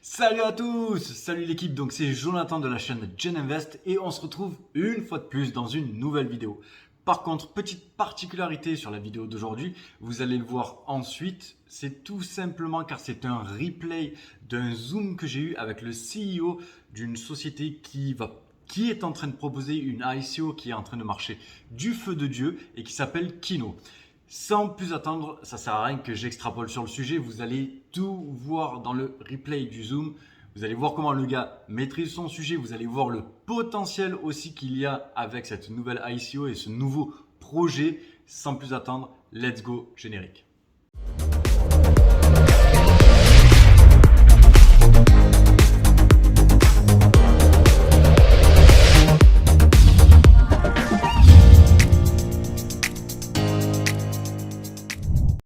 Salut à tous, salut l'équipe, donc c'est Jonathan de la chaîne Gen Invest et on se retrouve une fois de plus dans une nouvelle vidéo. Par contre, petite particularité sur la vidéo d'aujourd'hui, vous allez le voir ensuite, c'est tout simplement car c'est un replay d'un Zoom que j'ai eu avec le CEO d'une société qui est en train de proposer une ICO qui est en train de marcher du feu de Dieu et qui s'appelle Kino. Sans plus attendre, ça sert à rien que j'extrapole sur le sujet. Vous allez tout voir dans le replay du Zoom. Vous allez voir comment le gars maîtrise son sujet. Vous allez voir le potentiel aussi qu'il y a avec cette nouvelle ICO et ce nouveau projet. Sans plus attendre, let's go générique.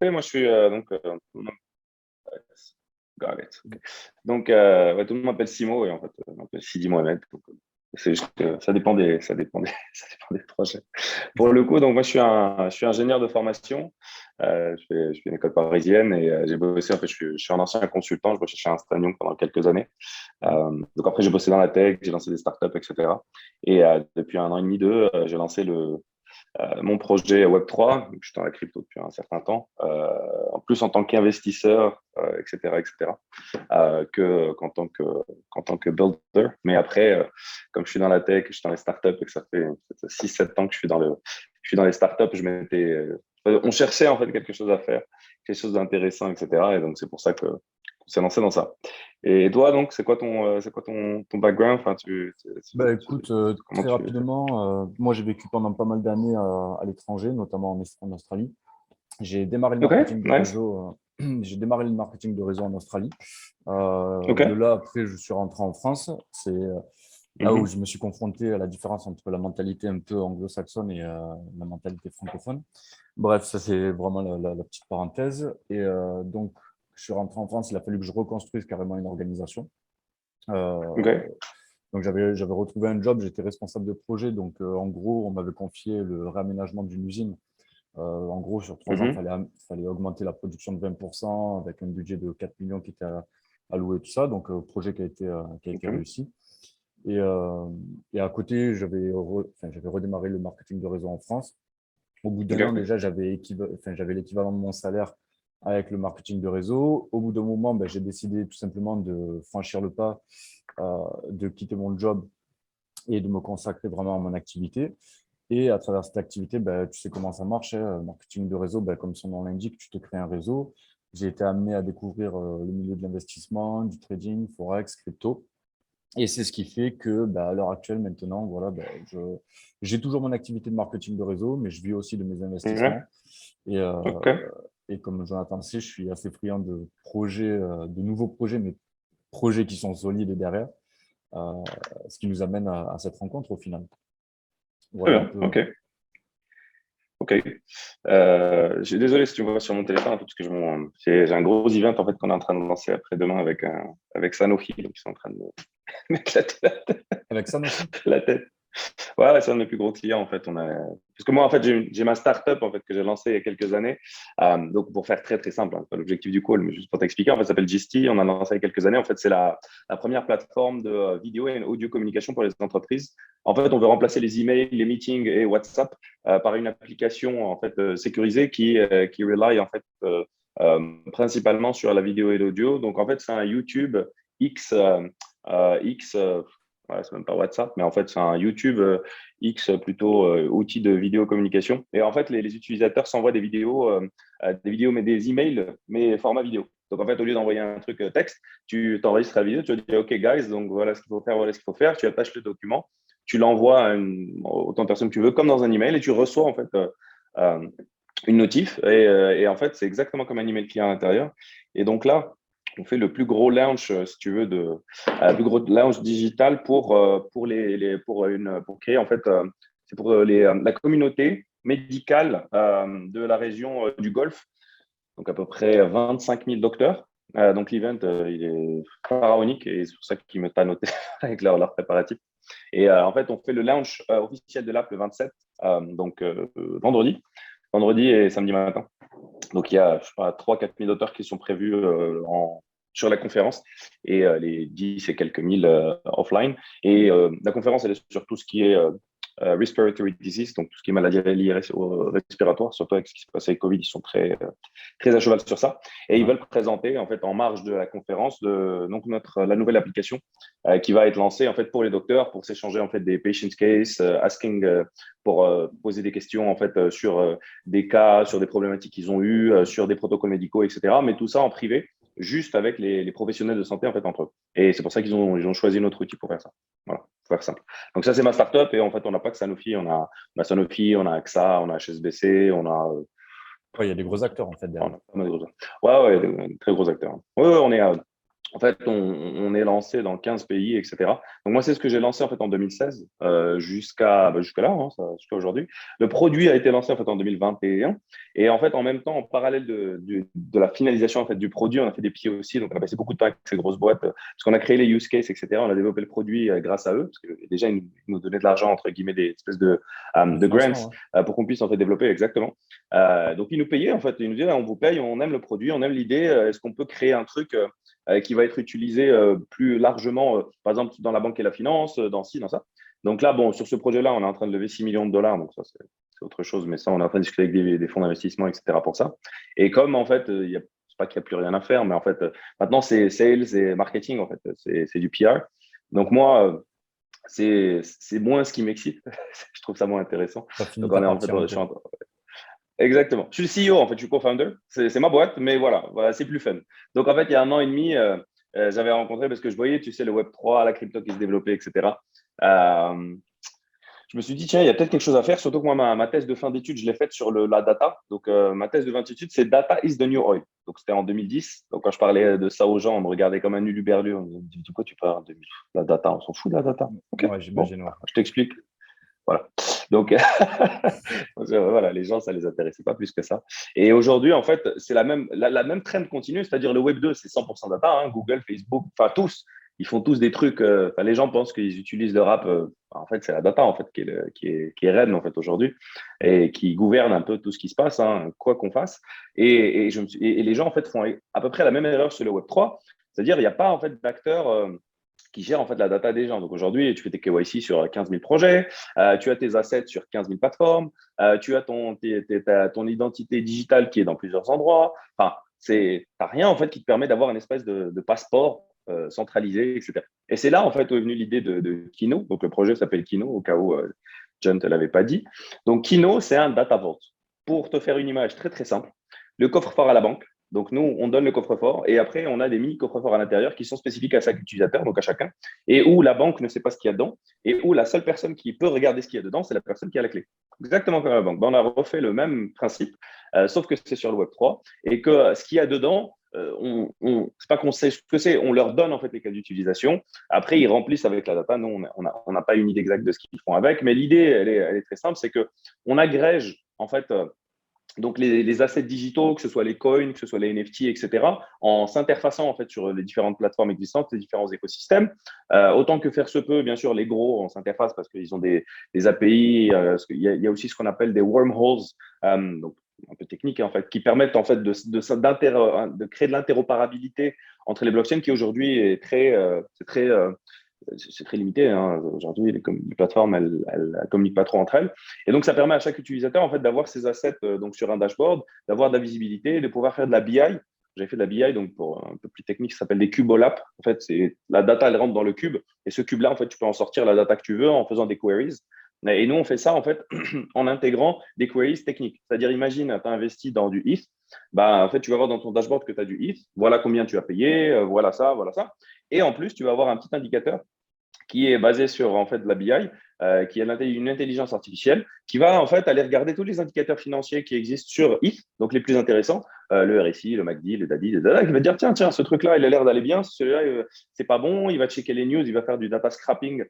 Oui, moi, je suis got it. Ok. Donc, ouais, tout le monde m'appelle Simo et en fait, on m'appelle Sidi Mohamed. Donc, c'est juste que ça dépend des projets. Pour le coup, donc moi, je suis ingénieur de formation. Je fais une école parisienne et j'ai bossé. En fait, je suis un ancien consultant. Je bossais chez Instant pendant quelques années. Donc après, j'ai bossé dans la tech, j'ai lancé des startups, etc. Et depuis un an et demi, deux, j'ai lancé mon projet Web3, je suis dans la crypto depuis un certain temps, en plus en tant qu'investisseur, etc., etc., qu'en tant que builder. Mais après, comme je suis dans la tech, je suis dans les startups et que ça fait 6-7 ans que je suis dans les startups, on cherchait en fait quelque chose à faire, quelque chose d'intéressant, etc. Et donc, c'est pour ça qu'on s'est lancé dans ça. Et toi, donc, c'est quoi ton background? Enfin, Écoute, comment très tu... rapidement, moi j'ai vécu pendant pas mal d'années à l'étranger, notamment en Australie. J'ai démarré le Ok, marketing de nice. réseau, j'ai démarré le marketing de réseau en Australie. Ok. De là, après, je suis rentré en France. C'est là où Mhm. je me suis confronté à la différence entre la mentalité un peu anglo-saxonne et la mentalité francophone. Bref, ça c'est vraiment la petite parenthèse. Et donc, je suis rentré en France, il a fallu que je reconstruise carrément une organisation. Euh, Ok. donc, j'avais retrouvé un job, j'étais responsable de projet. Donc, en gros, on m'avait confié le réaménagement d'une usine. En gros, sur 3 ans, Mhm. fallait augmenter la production de 20% avec un budget de 4 millions qui était alloué, tout ça. Donc, projet qui a été Ok. réussi. Et, euh, et à côté, j'avais redémarré le marketing de réseau en France. Au bout d'un an, Ok. déjà, j'avais l'équivalent de mon salaire avec le marketing de réseau. Au bout d'un moment, j'ai décidé tout simplement de franchir le pas, de quitter mon job et de me consacrer vraiment à mon activité. Et à travers cette activité, tu sais comment ça marche, hein, marketing de réseau, comme son nom l'indique, tu te crées un réseau. J'ai été amené à découvrir le milieu de l'investissement, du trading, forex, crypto. Et c'est ce qui fait que à l'heure actuelle, maintenant, voilà, j'ai toujours mon activité de marketing de réseau, mais je vis aussi de mes Ouais. investissements. Et, euh, Ok. et comme Jonathan le sait, je suis assez friand de projets, de nouveaux projets, mais projets qui sont solides derrière, euh, ce qui nous amène à cette rencontre au final. Très Voilà un bien. peu. Ok. Ok. Je suis désolé si tu me vois sur mon téléphone, un peu, parce que j'ai un gros event en fait qu'on est en train de lancer après-demain avec Sanofi, donc ils sont en train de me m'éclater Avec Sanofi? la tête. Ouais, ouais, c'est un de mes plus gros clients en fait. Parce que moi en fait j'ai ma startup en fait que j'ai lancée il y a quelques années. Donc pour faire très très simple, hein, c'est pas l'objectif du call, mais juste pour t'expliquer, en fait, ça s'appelle Gisty. On a lancé il y a quelques années. En fait, c'est la première plateforme de vidéo et audio communication pour les entreprises. En fait, on veut remplacer les emails, les meetings et WhatsApp par une application en fait sécurisée qui rely en fait principalement sur la vidéo et l'audio. Donc en fait, c'est un YouTube X X ouais, c'est même pas WhatsApp, mais en fait, c'est un YouTube X plutôt outil de vidéo communication. Et en fait, les utilisateurs s'envoient des vidéos, mais des emails, mais format vidéo. Donc, en fait, au lieu d'envoyer un truc texte, tu t'enregistres la vidéo, tu vas dire, OK, guys, donc voilà ce qu'il faut faire, voilà ce qu'il faut faire. Tu attaches le document, tu l'envoies autant de personnes que tu veux, comme dans un email, et tu reçois, en fait, euh, une notif. Et en fait, c'est exactement comme un email client à l'intérieur. Et donc là, on fait le plus gros launch, si tu veux, le plus gros launch digital pour créer, en fait, c'est pour la communauté médicale de la région du Golfe, donc à peu près 25 000 docteurs. Donc l'event, il est pharaonique et c'est pour ça qu'ils me t'a noté avec leur préparatif. Et en fait, on fait le launch officiel de l'app le 27, donc vendredi et samedi matin. Donc il y a, je sais pas, 3 4 000 auteurs qui sont prévus sur la conférence et les 10 et quelques mille offline. Et la conférence, elle est sur tout ce qui est respiratory disease, donc tout ce qui est maladie liée au respiratoire, surtout avec ce qui se passe avec Covid, ils sont très à cheval sur ça. Et ils veulent présenter, en fait, en marge de la conférence, donc la nouvelle application qui va être lancée, en fait, pour les docteurs, pour s'échanger, en fait, des patient cases, asking, pour poser des questions, en fait, sur des cas, sur des problématiques qu'ils ont eues, sur des protocoles médicaux, etc. Mais tout ça en privé, juste avec les professionnels de santé, en fait, entre eux. Et c'est pour ça qu'ils ont choisi notre outil pour faire ça. Voilà, pour faire simple. Donc ça, c'est ma startup. Et en fait, on n'a pas que Sanofi. On a Sanofi, on a AXA, on a HSBC, on a… Ouais, il y a des gros acteurs, en fait, derrière. Ouais, des très gros acteurs. Ouais, on est… En fait, on est lancé dans 15 pays, etc. Donc, moi, c'est ce que j'ai lancé en fait en 2016 jusqu'à là, hein, jusqu'à aujourd'hui. Le produit a été lancé en fait en 2021. Et en fait, en même temps, en parallèle de la finalisation en fait, du produit, on a fait des pieds aussi. Donc, on a passé beaucoup de temps avec ces grosses boîtes parce qu'on a créé les use cases, etc. On a développé le produit grâce à eux parce que déjà, ils nous donnaient de l'argent, entre guillemets, des espèces de grants pour qu'on puisse en fait développer exactement. Donc, ils nous payaient en fait. Ils nous disaient, on vous paye, on aime le produit, on aime l'idée. Est-ce qu'on peut créer un truc qui va être utilisé plus largement, par exemple, dans la banque et la finance, dans ci, dans ça. Donc là, bon, sur ce projet-là, on est en train de lever 6 millions de dollars, donc ça, c'est autre chose, mais ça, on est en train de discuter avec des fonds d'investissement, etc. pour ça. Et comme, en fait, c'est pas qu'il n'y a plus rien à faire, mais en fait, maintenant, c'est sales et marketing, en fait, c'est du PR. Donc moi, c'est moins ce qui m'excite. Je trouve ça moins intéressant. Donc, on est en fait, exactement. Je suis le CEO, en fait, je suis co-founder. C'est ma boîte, mais voilà, c'est plus fun. Donc, en fait, il y a 1 an et demi, j'avais rencontré, parce que je voyais, tu sais, le Web3, la crypto qui se développait, etc. Je me suis dit, tiens, il y a peut-être quelque chose à faire, surtout que moi, ma thèse de fin d'études, je l'ai faite sur la data. Donc, ma thèse de fin d'études, c'est Data is the new oil. Donc, c'était en 2010. Donc, quand je parlais de ça aux gens, on me regardait comme un uluberlu. On me disait, de quoi tu parles? La data, on s'en fout de la data. Ok, Ouais, j'imagine. bon, je t'explique. Voilà. Donc, voilà, les gens, ça les intéressait pas plus que ça. Et aujourd'hui, en fait, c'est la même trend continue, c'est-à-dire le Web 2, c'est 100% data, hein, Google, Facebook, enfin tous, ils font tous des trucs. Les gens pensent qu'ils utilisent le rap. En fait, c'est la data en fait qui est reine en fait aujourd'hui et qui gouverne un peu tout ce qui se passe, hein, quoi qu'on fasse. Et les gens en fait font à peu près la même erreur sur le Web 3, c'est-à-dire il n'y a pas en fait d'acteurs qui gère en fait la data des gens. Donc aujourd'hui, tu fais tes KYC sur 15 000 projets, tu as tes assets sur 15 000 plateformes, tu as ton identité digitale qui est dans plusieurs endroits. Enfin, tu n'as rien en fait qui te permet d'avoir une espèce de passeport centralisé, etc. Et c'est là en fait où est venue l'idée de Kino. Donc le projet s'appelle Kino, au cas où John ne te l'avait pas dit. Donc Kino, c'est un data vault. Pour te faire une image très très simple, le coffre-fort à la banque. Donc, nous, on donne le coffre-fort et après, on a des mini coffres-forts à l'intérieur qui sont spécifiques à chaque utilisateur, donc à chacun, et où la banque ne sait pas ce qu'il y a dedans et où la seule personne qui peut regarder ce qu'il y a dedans, c'est la personne qui a la clé. Exactement comme la banque. On a refait le même principe, sauf que c'est sur le Web3 et que ce qu'il y a dedans, c'est pas qu'on sait ce que c'est, on leur donne en fait les cas d'utilisation. Après, ils remplissent avec la data. Nous, on n'a pas une idée exacte de ce qu'ils font avec, mais l'idée, elle est très simple, c'est qu'on agrège en fait donc les assets digitaux, que ce soit les coins, que ce soit les NFT, etc., en s'interfaçant en fait sur les différentes plateformes existantes, les différents écosystèmes. Autant que faire se peut, bien sûr, les gros, on s'interface parce qu'ils ont des API. Il y a aussi ce qu'on appelle des wormholes, donc un peu technique en fait, qui permettent en fait de créer de l'interopérabilité entre les blockchains qui aujourd'hui est c'est très limité. Hein. Aujourd'hui, les plateformes, elles communiquent pas trop entre elles. Et donc, ça permet à chaque utilisateur en fait, d'avoir ses assets donc, sur un dashboard, d'avoir de la visibilité, de pouvoir faire de la BI. J'avais fait de la BI, donc pour un peu plus technique, ça s'appelle des cubolaps. En fait, c'est la data, elle rentre dans le cube. Et ce cube-là, en fait, tu peux en sortir la data que tu veux en faisant des queries. Et nous, on fait ça en fait en intégrant des queries techniques. C'est-à-dire, imagine, tu as investi dans du ETH. Bah, en fait, tu vas voir dans ton dashboard que tu as du ETH. Voilà combien tu as payé, voilà ça, voilà ça. Et en plus, tu vas avoir un petit indicateur qui est basé sur en fait de la BI, qui est une intelligence artificielle, qui va en fait aller regarder tous les indicateurs financiers qui existent sur ETH, donc les plus intéressants, le RSI, le MACD, le DADI, le DADA, qui va dire tiens, ce truc-là, il a l'air d'aller bien, celui-là, c'est pas bon, il va checker les news, il va faire du data scrapping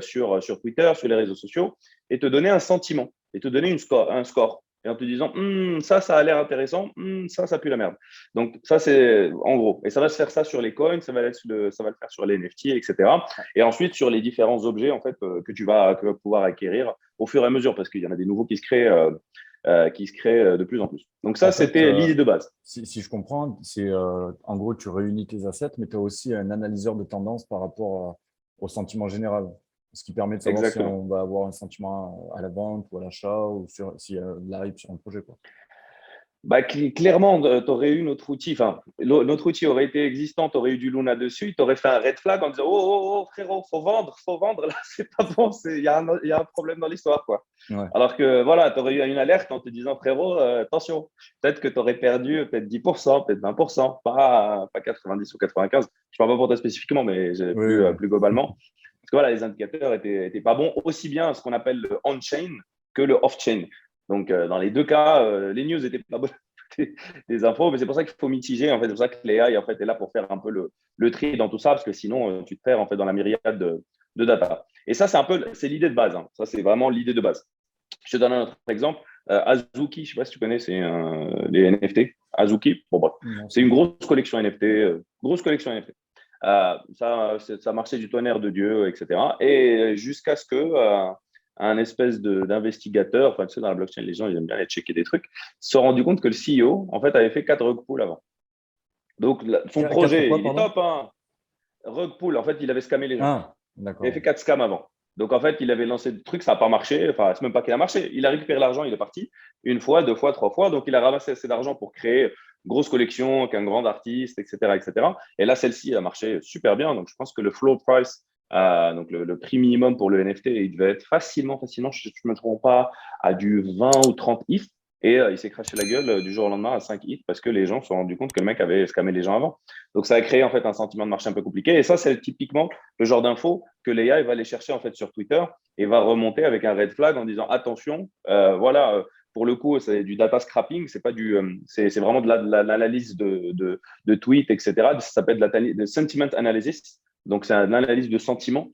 sur Twitter, sur les réseaux sociaux, et te donner un sentiment, et te donner un score. Et en te disant, ça a l'air intéressant, ça pue la merde. Donc, ça, c'est en gros. Et ça va se faire ça sur les coins, ça va le faire sur les NFT, etc. Et ensuite, sur les différents objets en fait, que tu vas pouvoir acquérir au fur et à mesure, parce qu'il y en a des nouveaux qui se créent. qui se créent de plus en plus. Donc ça, En fait, c'était l'idée de base. si je comprends, c'est en gros, tu réunis tes assets, mais tu as aussi un analyseur de tendance par rapport au sentiment général. Ce qui permet de savoir si Exactement. on va avoir un sentiment à la vente ou à l'achat ou s'il y a de la hype sur un projet, quoi. Bah, clairement, tu aurais eu notre outil, enfin, notre outil aurait été existant, tu aurais eu du Luna dessus, tu aurais fait un red flag en disant oh, frérot, faut vendre, là, c'est pas bon, il y a un problème dans l'histoire, quoi. Ouais. Alors que voilà, tu aurais eu une alerte en te disant frérot, attention, peut-être que tu aurais perdu peut-être 10%, peut-être 20%, pas 90 ou 95. Je ne parle pas pour toi spécifiquement, mais Oui, oui, oui. plus globalement. Parce que voilà, les indicateurs étaient pas bons, aussi bien ce qu'on appelle le on-chain que le off-chain. Donc, dans les deux cas, les news n'étaient pas bonnes, des infos, mais c'est pour ça qu'il faut mitiger. En fait, c'est pour ça que l'AI en fait, est là pour faire un peu le tri dans tout ça, parce que sinon, tu te perds en fait, dans la myriade de data. Et ça, c'est l'idée de base. Hein. Ça, c'est vraiment l'idée de base. Je te donne un autre exemple. Azuki, je ne sais pas si tu connais, c'est les NFT. Azuki, bon, bref. Non, C'est une grosse collection NFT. Grosse collection NFT. Ça marchait du tonnerre de Dieu, etc. Et jusqu'à ce que un espèce d'investigateur, enfin, tu sais, dans la blockchain, les gens, ils aiment bien aller checker des trucs, se sont rendu compte que le CEO, en fait, avait fait 4 rug pulls avant. Donc, son Quatre projet, quoi, il est pardon? top, hein. Rug pull, en fait, il avait scamé les gens. Ah, Il avait fait d'accord. 4 scams avant. Donc, en fait, il avait lancé des trucs, ça n'a pas marché. Enfin, c'est même pas qu'il a marché. Il a récupéré l'argent, il est parti. Une fois, deux fois, trois fois. Donc, il a ramassé assez d'argent pour créer une grosse collection avec un grand artiste, etc., etc. Et là, celle-ci a marché super bien. Donc, je pense que le floor price, donc le prix minimum pour le NFT, il devait être facilement, je ne me trompe pas, à du 20 ou 30 ETH. Et il s'est craché la gueule du jour au lendemain à 5 ETH parce que les gens se sont rendus compte que le mec avait scamé les gens avant. Donc, ça a créé en fait un sentiment de marché un peu compliqué. Et ça, c'est typiquement le genre d'info que l'AI va aller chercher en fait sur Twitter et va remonter avec un red flag en disant attention, voilà, pour le coup, c'est du data scrapping, c'est pas c'est vraiment de l'analyse de tweets, etc. Ça s'appelle de sentiment analysis. Donc, c'est une analyse de sentiment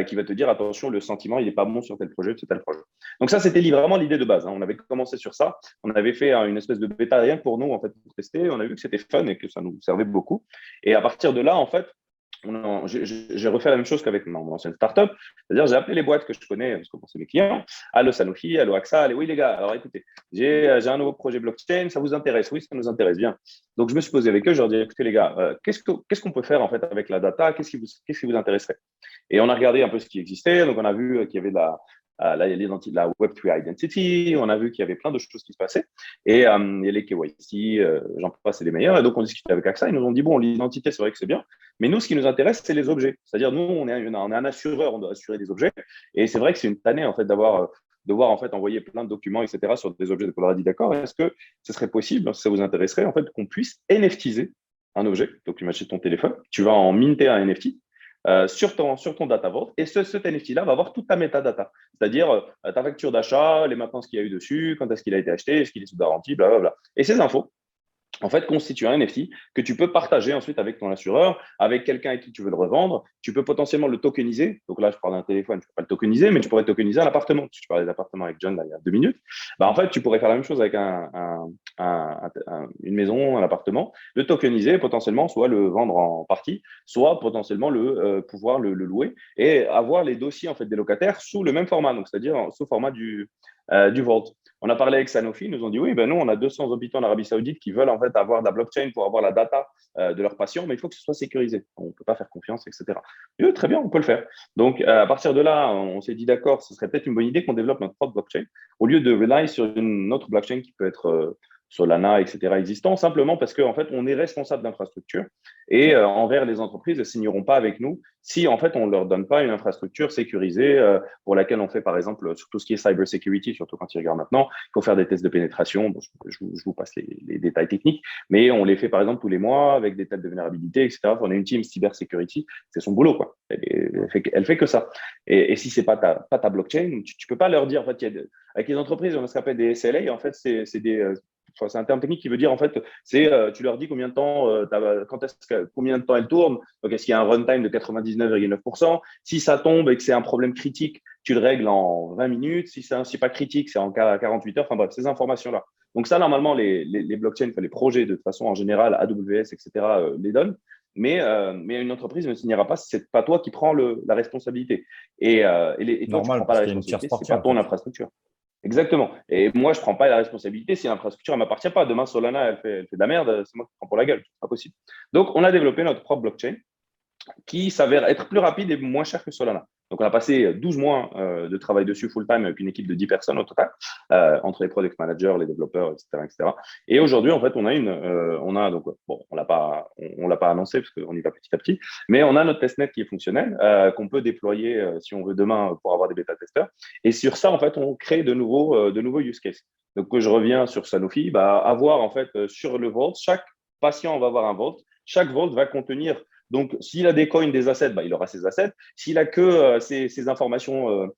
qui va te dire attention, le sentiment, il n'est pas bon sur tel projet, sur tel projet. Donc, ça, c'était vraiment l'idée de base. Hein. On avait commencé sur ça. On avait fait une espèce de bêta rien pour nous, en fait, pour tester. On a vu que c'était fun et que ça nous servait beaucoup. Et à partir de là, en fait, j'ai refait la même chose qu'avec mon ancienne startup. C'est-à-dire, j'ai appelé les boîtes que je connais, parce que c'est mes clients. Allô Sanofi, allô AXA, allez, oui les gars, alors écoutez, j'ai un nouveau projet blockchain, ça vous intéresse? Oui, ça nous intéresse bien. Donc, je me suis posé avec eux, je leur ai dit, écoutez les gars, qu'est-ce qu'on peut faire en fait avec la data? Qu'est-ce qui vous intéresserait? Et on a regardé un peu ce qui existait. Donc, on a vu qu'il y avait là, il y a la Web3 Identity, on a vu qu'il y avait plein de choses qui se passaient. Et il y a les KYC, j'en passe, c'est les meilleurs. Et donc, on discutait avec AXA, ils nous ont dit, bon, l'identité, c'est vrai que c'est bien, mais nous, ce qui nous intéresse, c'est les objets. C'est-à-dire, nous, on est un assureur, on doit assurer des objets. Et c'est vrai que c'est une tannée, en fait, devoir en fait envoyer plein de documents, etc., sur des objets. Donc, on leur a dit, d'accord, est-ce que ce serait possible, si ça vous intéresserait, en fait, qu'on puisse NFTiser un objet? Donc, tu m'achètes ton téléphone, tu vas en minter un NFT, sur ton data vault. Et cet NFT-là va avoir toute ta metadata, c'est-à-dire ta facture d'achat, les maintenances qu'il y a eu dessus, quand est-ce qu'il a été acheté, est-ce qu'il est sous garantie, blablabla. Et ces infos, en fait, constitue un NFT que tu peux partager ensuite avec ton assureur, avec quelqu'un avec qui tu veux le revendre. Tu peux potentiellement le tokeniser. Donc là, je parle d'un téléphone, tu ne peux pas le tokeniser, mais tu pourrais tokeniser un appartement. Tu parlais d'appartement avec John là, il y a 2 minutes. Bah, en fait, tu pourrais faire la même chose avec une maison, un appartement, le tokeniser potentiellement, soit le vendre en partie, soit potentiellement pouvoir le louer et avoir les dossiers en fait, des locataires sous le même format, donc c'est-à-dire sous format du Vault. On a parlé avec Sanofi, ils nous ont dit oui, ben nous, on a 200 habitants en Arabie Saoudite qui veulent en fait avoir de la blockchain pour avoir la data de leurs patients, mais il faut que ce soit sécurisé. On ne peut pas faire confiance, etc. Et eux, très bien, on peut le faire. Donc, à partir de là, on s'est dit d'accord, ce serait peut-être une bonne idée qu'on développe notre propre blockchain au lieu de rely sur une autre blockchain qui peut être Solana, etc. existant, simplement parce qu'en fait, on est responsable d'infrastructure et envers les entreprises, elles ne signeront pas avec nous si en fait on ne leur donne pas une infrastructure sécurisée pour laquelle on fait par exemple sur tout ce qui est cyber security, surtout quand ils regardent maintenant, il faut faire des tests de pénétration. Bon, je vous passe les détails techniques, mais on les fait par exemple tous les mois avec des tests de vulnérabilité, etc. On a une team cyber security, c'est son boulot quoi. Elle fait que ça. Et si c'est pas ta blockchain, tu peux pas leur dire en fait, avec les entreprises, on a ce qu'on appelle des SLA. En fait, c'est un terme technique qui veut dire en fait, tu leur dis combien de temps, combien de temps elle tourne. Donc, est-ce qu'il y a un runtime de 99,9%? Si ça tombe et que c'est un problème critique, tu le règles en 20 minutes. Si c'est pas critique, c'est en 48 heures. Enfin bref, ces informations-là. Donc ça, normalement, les blockchains, les projets de toute façon en général, AWS, etc., les donnent. Mais une entreprise ne signera pas si c'est pas toi qui prends la responsabilité. Et toi, tu Normal, prends pas parce la qu'il y a une tierce responsabilité, c'est partie, pas en ton fait. infrastructure. Exactement. Et moi, je ne prends pas la responsabilité si l'infrastructure ne m'appartient pas. Demain, Solana, elle fait de la merde, c'est moi qui prends pour la gueule. C'est pas possible. Donc, on a développé notre propre blockchain qui s'avère être plus rapide et moins cher que Solana. Donc, on a passé 12 mois de travail dessus full-time avec une équipe de 10 personnes au total, entre les product managers, les développeurs, etc. etc. Et aujourd'hui, en fait, donc, bon, on l'a pas annoncé parce qu'on y va petit à petit, mais on a notre testnet qui est fonctionnel, qu'on peut déployer si on veut demain pour avoir des bêta-testeurs. Et sur ça, en fait, on crée de nouveaux use cases. Donc, quand je reviens sur Sanofi, avoir en fait sur le Vault, chaque patient va avoir un Vault. Chaque Vault va contenir donc, s'il a des coins, des assets, il aura ses assets. S'il a que ses informations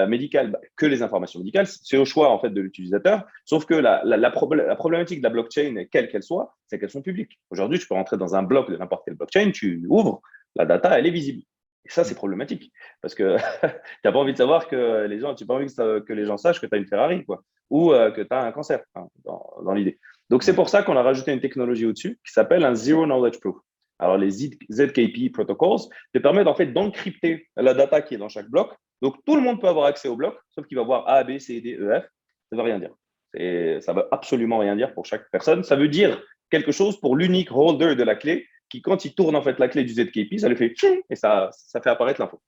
médicales, que les informations médicales, c'est au choix en fait de l'utilisateur. Sauf que la problématique de la blockchain, quelle qu'elle soit, c'est qu'elles sont publiques. Aujourd'hui, tu peux rentrer dans un bloc de n'importe quelle blockchain, tu ouvres, la data, elle est visible. Et ça, c'est problématique parce que tu n'as pas envie de savoir que les gens, tu pas envie que les gens sachent que tu as une Ferrari, quoi, ou que tu as un cancer, hein, dans l'idée. Donc, c'est pour ça qu'on a rajouté une technologie au-dessus qui s'appelle un Zero Knowledge Proof. Alors, les ZKP protocols te permettent en fait d'encrypter la data qui est dans chaque bloc. Donc, tout le monde peut avoir accès au bloc, sauf qu'il va voir A, B, C, D, E, F. Ça ne veut rien dire. Ça ne veut absolument rien dire pour chaque personne. Ça veut dire quelque chose pour l'unique holder de la clé qui, quand il tourne en fait la clé du ZKP, ça le fait et ça fait apparaître l'info.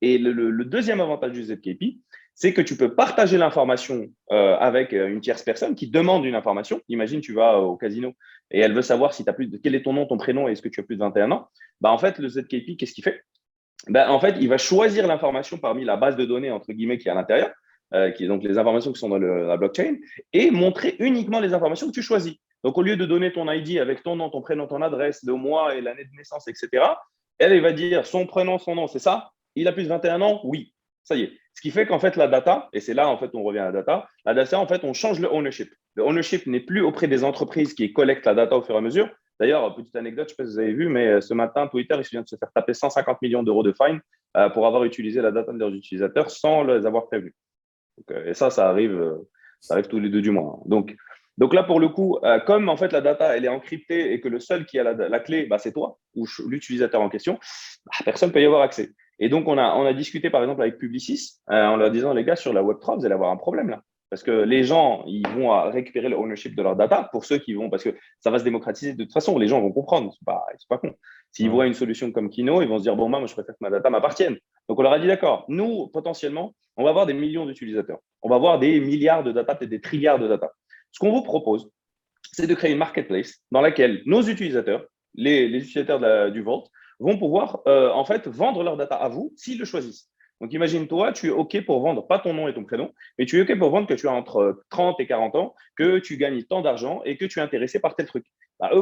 Et le deuxième avantage du ZKP, c'est que tu peux partager l'information avec une tierce personne qui demande une information. Imagine, tu vas au casino et elle veut savoir si quel est ton nom, ton prénom et est-ce que tu as plus de 21 ans. En fait, le ZKP, qu'est-ce qu'il fait? En fait, il va choisir l'information parmi la base de données, entre guillemets, qui est à l'intérieur, qui est donc les informations qui sont dans la blockchain, et montrer uniquement les informations que tu choisis. Donc, au lieu de donner ton ID avec ton nom, ton prénom, ton adresse, le mois et l'année de naissance, etc., elle va dire son prénom, son nom, c'est ça? Il a plus de 21 ans? Oui. Ça y est. Ce qui fait qu'en fait, la data, et c'est là, en fait, on revient à la data, en fait, on change le ownership. Le ownership n'est plus auprès des entreprises qui collectent la data au fur et à mesure. D'ailleurs, petite anecdote, je ne sais pas si vous avez vu, mais ce matin, Twitter, il vient de se faire taper 150 millions d'euros de fine pour avoir utilisé la data de leurs utilisateurs sans les avoir prévenus. Et ça arrive tous les 2 du mois. Donc là, pour le coup, comme en fait la data elle est encryptée et que le seul qui a la clé, c'est toi ou l'utilisateur en question, personne ne peut y avoir accès. Et donc, on a discuté par exemple avec Publicis en leur disant, les gars, sur la Web3, vous allez avoir un problème là. Parce que les gens, ils vont récupérer le ownership de leur data pour ceux qui vont, parce que ça va se démocratiser de toute façon, les gens vont comprendre, c'est pas con. S'ils voient une solution comme Kino, ils vont se dire, bon, moi, je préfère que ma data m'appartienne. Donc, on leur a dit, d'accord, nous, potentiellement, on va avoir des millions d'utilisateurs. On va avoir des milliards de data, peut-être des trilliards de data. Ce qu'on vous propose, c'est de créer une marketplace dans laquelle nos utilisateurs, les utilisateurs du Vault, vont pouvoir en fait vendre leur data à vous s'ils le choisissent. Donc, imagine-toi, tu es OK pour vendre, pas ton nom et ton prénom, mais tu es OK pour vendre que tu as entre 30 et 40 ans, que tu gagnes tant d'argent et que tu es intéressé par tel truc.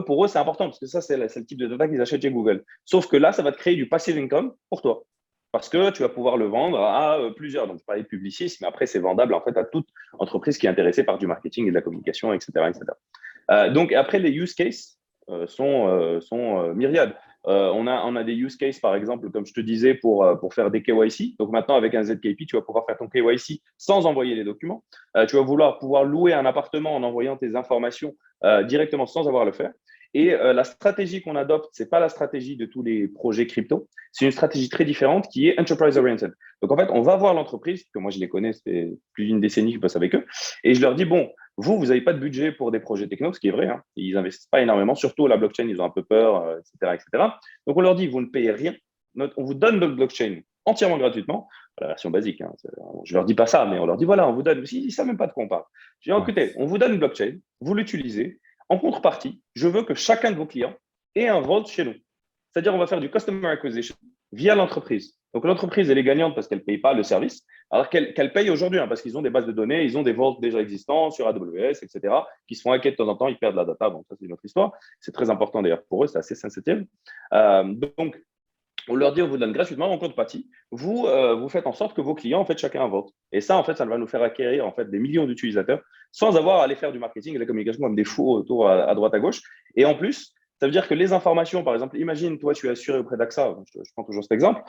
Pour eux, c'est important parce que ça, c'est le type de data qu'ils achètent chez Google. Sauf que là, ça va te créer du passive income pour toi parce que tu vas pouvoir le vendre à plusieurs. Donc, je parlais de Publicis, mais après, c'est vendable en fait à toute entreprise qui est intéressée par du marketing et de la communication, etc. etc. Donc, après, les use cases sont myriades. On a des use cases, par exemple, comme je te disais, pour faire des KYC. Donc maintenant, avec un ZKP, tu vas pouvoir faire ton KYC sans envoyer les documents. Tu vas pouvoir louer un appartement en envoyant tes informations directement sans avoir à le faire. Et la stratégie qu'on adopte, ce n'est pas la stratégie de tous les projets crypto. C'est une stratégie très différente qui est enterprise oriented. Donc en fait, on va voir l'entreprise, que moi je les connais, c'est plus d'une décennie que je bosse avec eux, et je leur dis, bon, vous n'avez pas de budget pour des projets techno, ce qui est vrai. Hein. Ils n'investissent pas énormément, surtout la blockchain, ils ont un peu peur, etc., etc. Donc, on leur dit, vous ne payez rien. On vous donne notre blockchain entièrement gratuitement. La version basique. Hein. Je ne leur dis pas ça, mais on leur dit, voilà, on vous donne. Ils ne savent même pas de quoi on parle. Je dis, écoutez, on vous donne une blockchain, vous l'utilisez. En contrepartie, je veux que chacun de vos clients ait un Vault chez nous. C'est-à-dire, on va faire du customer acquisition via l'entreprise. Donc, l'entreprise, elle est gagnante parce qu'elle ne paye pas le service, alors qu'elle paye aujourd'hui, hein, parce qu'ils ont des bases de données, ils ont des vaults déjà existants sur AWS, etc., qui se font hacker de temps en temps, ils perdent la data. Bon, ça, c'est une autre histoire. C'est très important d'ailleurs pour eux, c'est assez sensitive. Donc, on leur dit, on vous donne gratuitement en contrepartie. Vous faites en sorte que vos clients, en fait, chacun un Vault. Et ça, en fait, ça va nous faire acquérir en fait, des millions d'utilisateurs sans avoir à aller faire du marketing et de la communication comme des fous autour à droite, à gauche. Et en plus, ça veut dire que les informations, par exemple, imagine, toi, tu es assuré auprès d'AXA, je prends toujours cet exemple,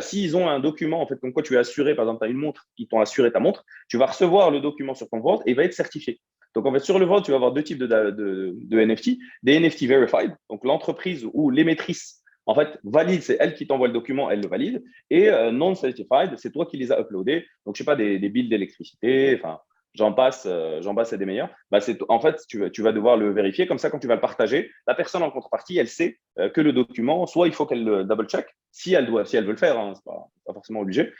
s'ils ont un document, en fait, comme quoi tu es assuré, par exemple, tu as une montre, ils t'ont assuré ta montre, tu vas recevoir le document sur ton Vault et il va être certifié. Donc, en fait, sur le Vault, tu vas avoir 2 types de NFT, des NFT verified, donc l'entreprise ou l'émettrice, en fait, valide, c'est elle qui t'envoie le document, elle le valide, et non certified, c'est toi qui les as uploadés, donc, je ne sais pas, des bills d'électricité, enfin, j'en passe et des meilleurs. Bah, en fait, tu vas devoir le vérifier. Comme ça, quand tu vas le partager, la personne en contrepartie, elle sait que le document, soit il faut qu'elle le double-check, si elle veut le faire, hein, c'est pas forcément obligé,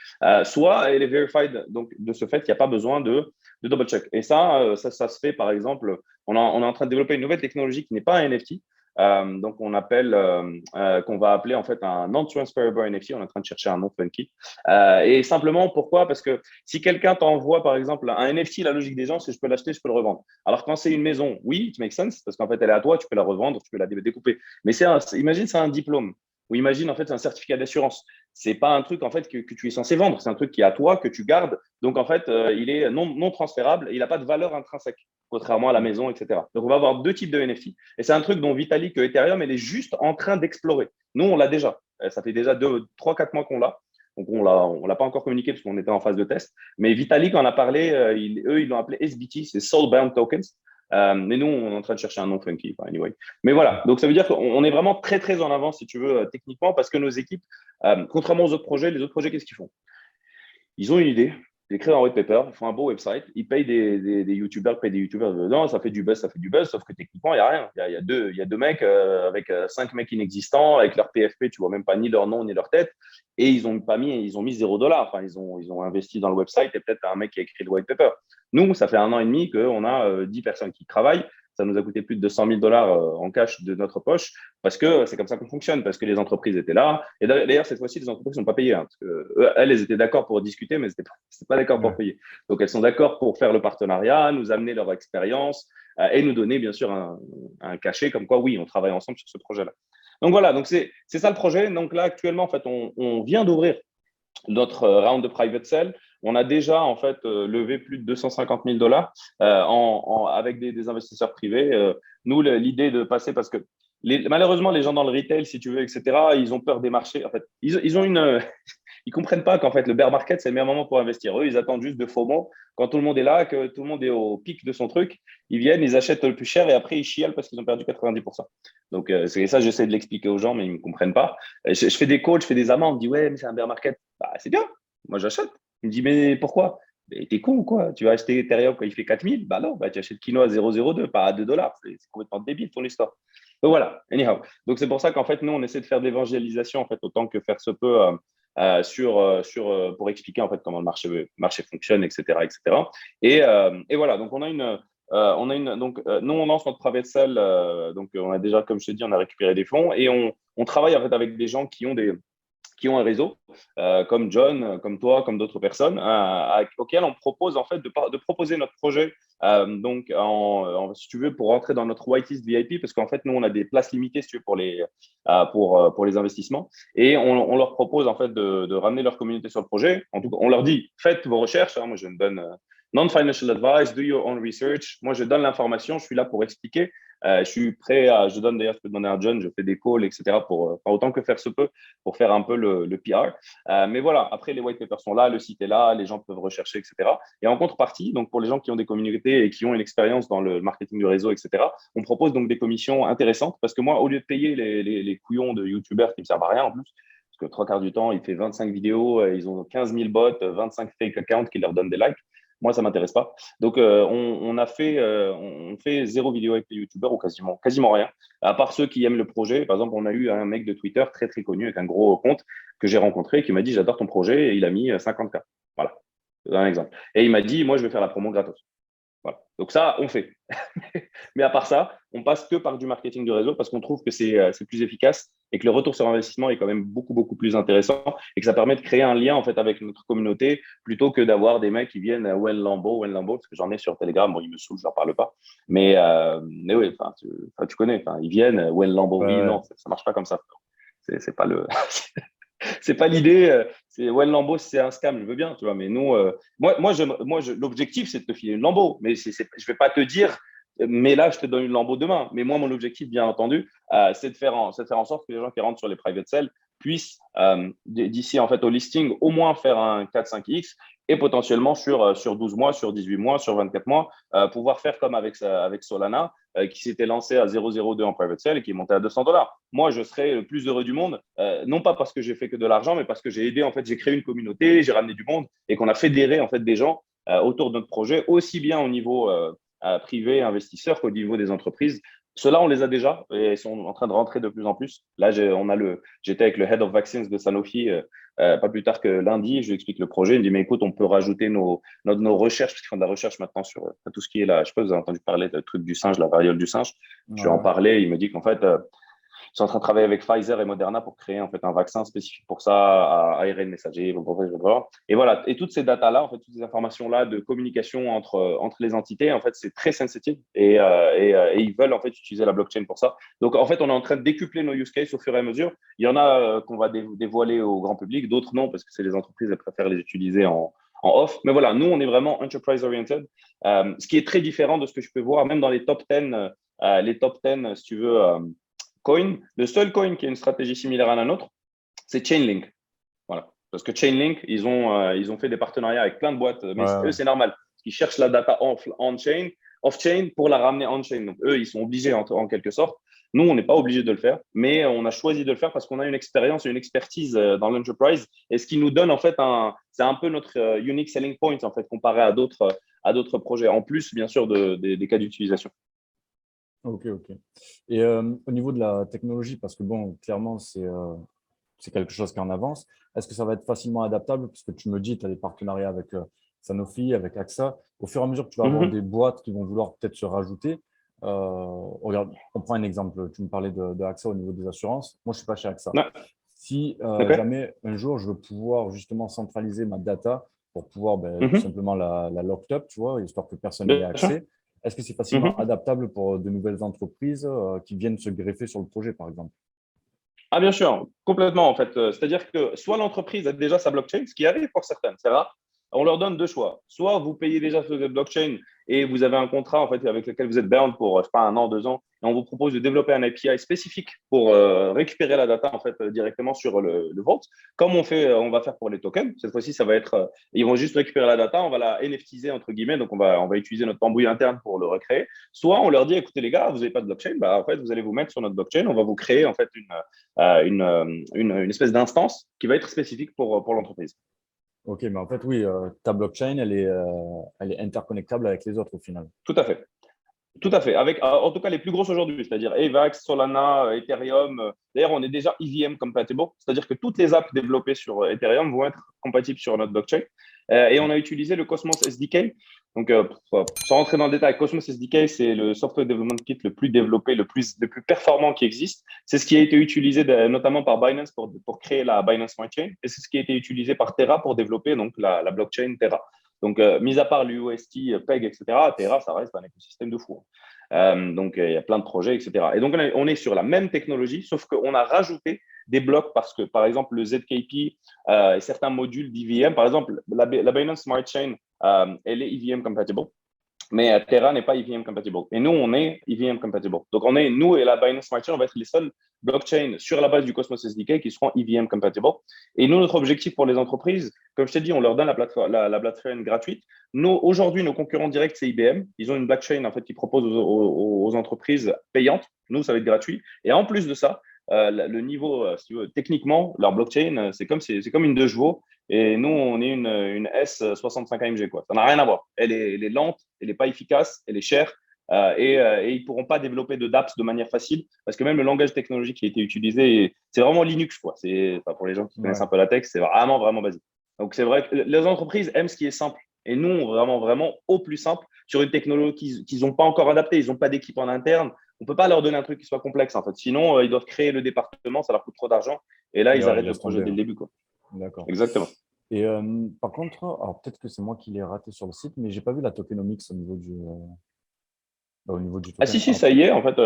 soit elle est verified. Donc, de ce fait, il n'y a pas besoin de double-check. Et ça se fait, par exemple, on est en train de développer une nouvelle technologie qui n'est pas un NFT. Donc, qu'on va appeler en fait un non-transferable NFT. On est en train de chercher un nom funky. Et simplement, pourquoi? Parce que si quelqu'un t'envoie, par exemple, un NFT, la logique des gens, c'est je peux l'acheter, je peux le revendre. Alors, quand c'est une maison, oui, it makes sense, parce qu'en fait, elle est à toi, tu peux la revendre, tu peux la découper. Mais imagine, c'est un diplôme. Ou imagine, en fait, c'est un certificat d'assurance. C'est pas un truc, en fait, que tu es censé vendre. C'est un truc qui est à toi, que tu gardes. Donc, en fait, il est non transférable. Il n'a pas de valeur intrinsèque, contrairement à la maison, etc. Donc, on va avoir deux types de NFT. Et c'est un truc dont Vitalik Ethereum, elle est juste en train d'explorer. Nous, on l'a déjà. Ça fait déjà 3-4 mois qu'on l'a. Donc, on l'a pas encore communiqué parce qu'on était en phase de test. Mais Vitalik en a parlé. Eux, ils l'ont appelé SBT, c'est Soulbound Tokens. Mais nous, on est en train de chercher un nom funky. Anyway. Mais voilà, donc ça veut dire qu'on est vraiment très, très en avance, si tu veux, techniquement, parce que nos équipes, contrairement aux autres projets, les autres projets, qu'est-ce qu'ils font? Ils ont une idée, ils écrivent un white paper, ils font un beau website, ils payent des YouTubers, payent des YouTubers dedans, ça fait du buzz, sauf que techniquement, il n'y a rien. Il y a deux mecs avec 5 mecs inexistants, avec leur PFP, tu vois même pas ni leur nom ni leur tête, et ils ont mis 0 $. Enfin, ils ont investi dans le website et peut-être un mec qui a écrit le white paper. Nous, ça fait 1 an et demi qu'on a 10 personnes qui travaillent. Ça nous a coûté plus de 200 000 $ en cash de notre poche parce que c'est comme ça qu'on fonctionne, parce que les entreprises étaient là. Et d'ailleurs, cette fois-ci, les entreprises n'ont pas payé. Parce que, elles étaient d'accord pour discuter, mais c'était pas d'accord pour payer. Donc, elles sont d'accord pour faire le partenariat, nous amener leur expérience et nous donner, bien sûr, un cachet comme quoi, oui, on travaille ensemble sur ce projet-là. Donc, voilà, donc c'est ça le projet. Donc là, actuellement, en fait, on vient d'ouvrir notre round de private sale. On a déjà en fait levé plus de 250 000 $ avec des investisseurs privés. Nous, l'idée de passer, parce que malheureusement, les gens dans le retail, si tu veux, etc., ils ont peur des marchés. En fait, ils ont ils comprennent pas qu'en fait, le bear market, c'est le meilleur moment pour investir. Eux, ils attendent juste de FOMO. Quand tout le monde est là, que tout le monde est au pic de son truc, ils viennent, ils achètent le plus cher et après, ils chialent parce qu'ils ont perdu 90%. Donc, c'est ça, j'essaie de l'expliquer aux gens, mais ils ne me comprennent pas. Je fais des calls, je fais des amendes, on me dit, ouais, mais c'est un bear market. Bah, c'est bien, moi j'achète. Il me dit, mais pourquoi? T'es con ou quoi? Tu vas acheter Ethereum quand il fait 4 000? Bah non, bah, tu achètes Kino à 0,02, pas à 2 $. C'est complètement débile ton histoire. Donc voilà, anyhow. Donc c'est pour ça qu'en fait, nous, on essaie de faire de l'évangélisation en fait, autant que faire se peut pour expliquer en fait comment le marché fonctionne, etc. etc. Et voilà, donc nous, on lance notre private sale. Donc, on a déjà, comme je te dis, on a récupéré des fonds et on travaille en fait avec des gens qui ont un réseau, comme John, comme toi, comme d'autres personnes, auxquelles on propose en fait de proposer notre projet. Donc, si tu veux, pour rentrer dans notre whitelist VIP, parce qu'en fait, nous, on a des places limitées, si tu veux, pour les investissements, et on leur propose en fait de ramener leur communauté sur le projet. En tout cas, on leur dit, faites vos recherches. Moi, je me donne non-financial advice, do your own research. Moi, je donne l'information, je suis là pour expliquer. Je donne d'ailleurs, je peux demander à John, je fais des calls, etc. pour autant que faire se peut, pour faire un peu le PR. Mais voilà, après, les white papers sont là, le site est là, les gens peuvent rechercher, etc. Et en contrepartie, donc pour les gens qui ont des communautés et qui ont une expérience dans le marketing du réseau, etc., on propose donc des commissions intéressantes parce que moi, au lieu de payer les couillons de YouTubers qui ne me servent à rien en plus, parce que 3 quarts du temps, il fait 25 vidéos, ils ont 15 000 bots, 25 fake accounts qui leur donnent des likes. Moi, ça ne m'intéresse pas. Donc, on fait 0 vidéo avec les YouTubers ou quasiment rien. À part ceux qui aiment le projet. Par exemple, on a eu un mec de Twitter très, très connu avec un gros compte que j'ai rencontré qui m'a dit, j'adore ton projet, et il a mis 50K. Voilà, c'est un exemple. Et il m'a dit, moi, je vais faire la promo gratos. Voilà. Donc ça, on fait. Mais à part ça, on passe que par du marketing de réseau parce qu'on trouve que c'est plus efficace et que le retour sur investissement est quand même beaucoup, beaucoup plus intéressant et que ça permet de créer un lien en fait avec notre communauté plutôt que d'avoir des mecs qui viennent Wen Lambo, parce que j'en ai sur Telegram, bon, ils me saoulent, je leur parle pas. Mais oui, tu connais, ils viennent Wen Lambo, oui, non, ça marche pas comme ça. C'est pas le… c'est pas l'idée. C'est ouais, le Lambo, c'est un scam, je veux bien, tu vois. Mais nous, l'objectif, c'est de te filer une Lambo. Mais je vais pas te dire, mais là, je te donne une Lambo demain. Mais moi, mon objectif, bien entendu, c'est de faire en sorte que les gens qui rentrent sur les private sales puissent, d'ici en fait au listing, au moins faire un 4-5X et potentiellement sur 12 mois, sur 18 mois, sur 24 mois, pouvoir faire comme avec Solana, qui s'était lancé à 0,02 en private sale et qui est monté à 200 $. Moi, je serais le plus heureux du monde, non pas parce que j'ai fait que de l'argent, mais parce que j'ai aidé, en fait, j'ai créé une communauté, j'ai ramené du monde et qu'on a fédéré en fait des gens autour de notre projet, aussi bien au niveau privé, investisseur, qu'au niveau des entreprises. Ceux-là, on les a déjà et ils sont en train de rentrer de plus en plus. Là, j'étais avec le Head of Vaccines de Sanofi pas plus tard que lundi. Je lui explique le projet. Il me dit, mais écoute, on peut rajouter nos recherches, parce qu'ils font de la recherche maintenant sur tout ce qui est là. Je sais pas, vous avez entendu parler du truc du singe, la variole du singe. Je lui en Ouais. parlais. Il me dit qu'en fait, ils sont en train de travailler avec Pfizer et Moderna pour créer en fait un vaccin spécifique pour ça, à ARN messager, blablabla. Et voilà. Et toutes ces datas-là, en fait, toutes ces informations-là de communication entre les entités, en fait, c'est très sensitive et ils veulent en fait utiliser la blockchain pour ça. Donc, en fait, on est en train de décupler nos use cases au fur et à mesure. Il y en a qu'on va dévoiler au grand public, d'autres non, parce que c'est les entreprises, elles préfèrent les utiliser en off. Mais voilà, nous, on est vraiment enterprise-oriented, ce qui est très différent de ce que je peux voir, même dans les top 10, si tu veux, coin. Le seul coin qui a une stratégie similaire à la nôtre, c'est Chainlink. Voilà. Parce que Chainlink, ils ont fait des partenariats avec plein de boîtes, mais Ouais. eux, c'est normal. Ils cherchent la data on-chain, off-chain pour la ramener on-chain. Donc, eux, ils sont obligés en quelque sorte. Nous, on n'est pas obligé de le faire, mais on a choisi de le faire parce qu'on a une expérience et une expertise dans l'enterprise. Et ce qui nous donne, en fait, c'est un peu notre unique selling point, en fait, comparé à d'autres projets, en plus, bien sûr, des cas d'utilisation. Ok, ok. Et au niveau de la technologie, parce que bon, clairement, c'est quelque chose qui est en avance, est-ce que ça va être facilement adaptable? Parce que tu me dis, tu as des partenariats avec Sanofi, avec AXA. Au fur et à mesure que tu vas avoir Mhm. des boîtes qui vont vouloir peut-être se rajouter, regarde, on prend un exemple. Tu me parlais de AXA au niveau des assurances. Moi, je ne suis pas chez AXA. Ouais. Si OK. jamais un jour, je veux pouvoir justement centraliser ma data pour pouvoir ben, tout Mhm. simplement la lock up, tu vois, histoire que personne n'y ait Bien sûr. accès, est-ce que c'est facilement Mhm. adaptable pour de nouvelles entreprises qui viennent se greffer sur le projet, par exemple? Ah, bien sûr, complètement en fait. C'est-à-dire que soit l'entreprise a déjà sa blockchain, ce qui arrive pour certaines, c'est rare. On leur donne deux choix. Soit vous payez déjà sur cette blockchain et vous avez un contrat en fait avec lequel vous êtes bound pour, je sais pas, un an, 2 ans, et on vous propose de développer un API spécifique pour récupérer la data en fait directement sur le vault, comme on va faire pour les tokens. Cette fois-ci, ça va être, ils vont juste récupérer la data, on va la NFTiser entre guillemets, donc on va utiliser notre tambouille interne pour le recréer. Soit on leur dit, écoutez les gars, vous n'avez pas de blockchain, bah en fait vous allez vous mettre sur notre blockchain, on va vous créer en fait une espèce d'instance qui va être spécifique pour l'entreprise. Ok, mais en fait, oui, ta blockchain, elle est interconnectable avec les autres au final. Tout à fait. Tout à fait. Avec, en tout cas, les plus grosses aujourd'hui, c'est-à-dire Avax, Solana, Ethereum. D'ailleurs, on est déjà EVM compatible, c'est-à-dire que toutes les apps développées sur Ethereum vont être compatibles sur notre blockchain. Et on a utilisé le Cosmos SDK. Donc, sans rentrer dans le détail, Cosmos SDK, c'est le software development kit le plus développé, le plus performant qui existe. C'est ce qui a été utilisé notamment par Binance pour créer la Binance Smart Chain. Et c'est ce qui a été utilisé par Terra pour développer donc, la blockchain Terra. Donc, mis à part l'UST, PEG, etc., Terra, ça reste un écosystème de fou. Donc, il y a plein de projets, etc. Et donc, on est sur la même technologie, sauf qu'on a rajouté des blocs parce que, par exemple, le ZKP et certains modules d'EVM, par exemple, la Binance Smart Chain, elle est EVM compatible. Mais Terra n'est pas EVM compatible. Et nous, on est EVM compatible. Donc, nous et la Binance Smart Chain, on va être les seuls blockchains sur la base du Cosmos SDK qui seront EVM compatible. Et nous, notre objectif pour les entreprises, comme je t'ai dit, on leur donne la plateforme gratuite. Nous, aujourd'hui, nos concurrents directs, c'est IBM. Ils ont une blockchain en fait, qui propose aux entreprises payantes. Nous, ça va être gratuit. Et en plus de ça, le niveau, si tu veux, techniquement, leur blockchain, c'est comme une 2 chevaux. Et nous, on est une S65 AMG, quoi. Ça n'a rien à voir. Elle est lente, elle n'est pas efficace, elle est chère. Et ils ne pourront pas développer de dApps de manière facile parce que même le langage technologique qui a été utilisé, c'est vraiment Linux, quoi. Pour les gens qui connaissent Ouais. un peu la tech, c'est vraiment, vraiment basique. Donc, c'est vrai que les entreprises aiment ce qui est simple. Et nous, vraiment, vraiment au plus simple sur une technologie qu'ils n'ont pas encore adaptée. Ils n'ont pas d'équipe en interne. On ne peut pas leur donner un truc qui soit complexe, en fait. Sinon, ils doivent créer le département, ça leur coûte trop d'argent. Et là, Et ils ouais, arrêtent le laisse projet tomber. dès le Ouais. début, quoi. D'accord. Exactement. Et par contre, alors peut-être que c'est moi qui l'ai raté sur le site, mais j'ai pas vu la tokenomics au niveau du Ah token. si, si, Alors, ça y est, en fait.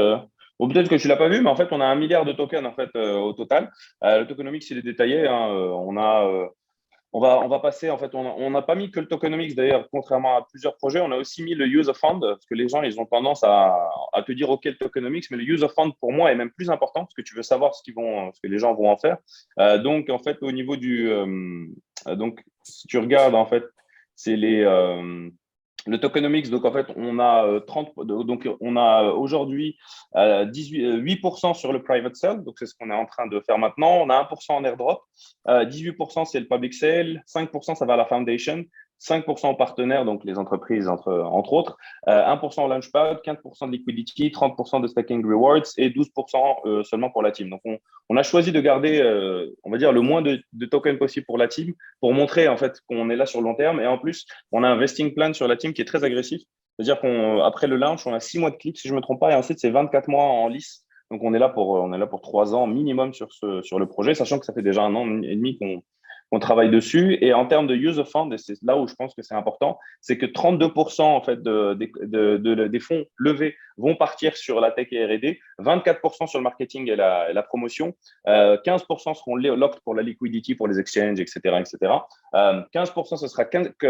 Ou peut-être que tu l'as pas vu, mais en fait, on a 1 milliard de tokens en fait, au total. Le tokenomics, il est détaillé, hein. On va passer, en fait, on n'a pas mis que le tokenomics d'ailleurs, contrairement à plusieurs projets, on a aussi mis le user fund, parce que les gens, ils ont tendance à te dire, OK, le tokenomics, mais le user fund, pour moi, est même plus important, parce que tu veux savoir ce que les gens vont en faire. Donc, en fait, au niveau donc, si tu regardes, en fait, c'est le tokenomics, donc en fait, on a 30, donc on a aujourd'hui 8% sur le private sale, donc c'est ce qu'on est en train de faire maintenant. On a 1% en airdrop, 18% c'est le public sale, 5% ça va à la foundation, 5% aux partenaires, donc les entreprises entre autres, 1% au Launchpad, 15% de liquidity, 30% de stacking rewards et 12% seulement pour la team. Donc, on a choisi de garder, on va dire, le moins de tokens possible pour la team pour montrer en fait qu'on est là sur le long terme. Et en plus, on a un vesting plan sur la team qui est très agressif. C'est-à-dire qu'après le launch, on a 6 mois de clip, si je ne me trompe pas, et ensuite, c'est 24 mois en lice. Donc, on est là pour 3 ans minimum sur le projet, sachant que ça fait déjà 1 an et demi qu'on travaille dessus. Et en termes de user fund, et c'est là où je pense que c'est important, c'est que 32% en fait des fonds levés vont partir sur la tech et R&D, 24% sur le marketing et la promotion, 15% seront locked pour la liquidity, pour les exchanges, etc., etc. 15% ce sera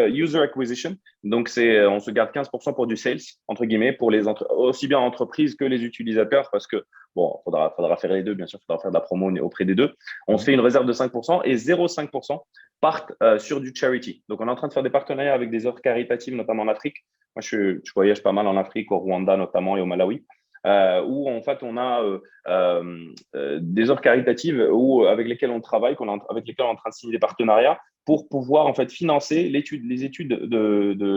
user acquisition, donc on se garde 15% pour du sales entre guillemets, pour aussi bien entreprises que les utilisateurs, parce que bon, faudra faire les deux, bien sûr, faudra faire de la promo auprès des deux. On se fait une réserve de 5% et 0,5% partent sur du charity. Donc, on est en train de faire des partenariats avec des œuvres caritatives, notamment en Afrique. Moi, je voyage pas mal en Afrique, au Rwanda notamment et au Malawi, où en fait, on a des œuvres caritatives avec lesquelles on travaille, avec lesquelles on est en train de signer des partenariats pour pouvoir en fait financer les études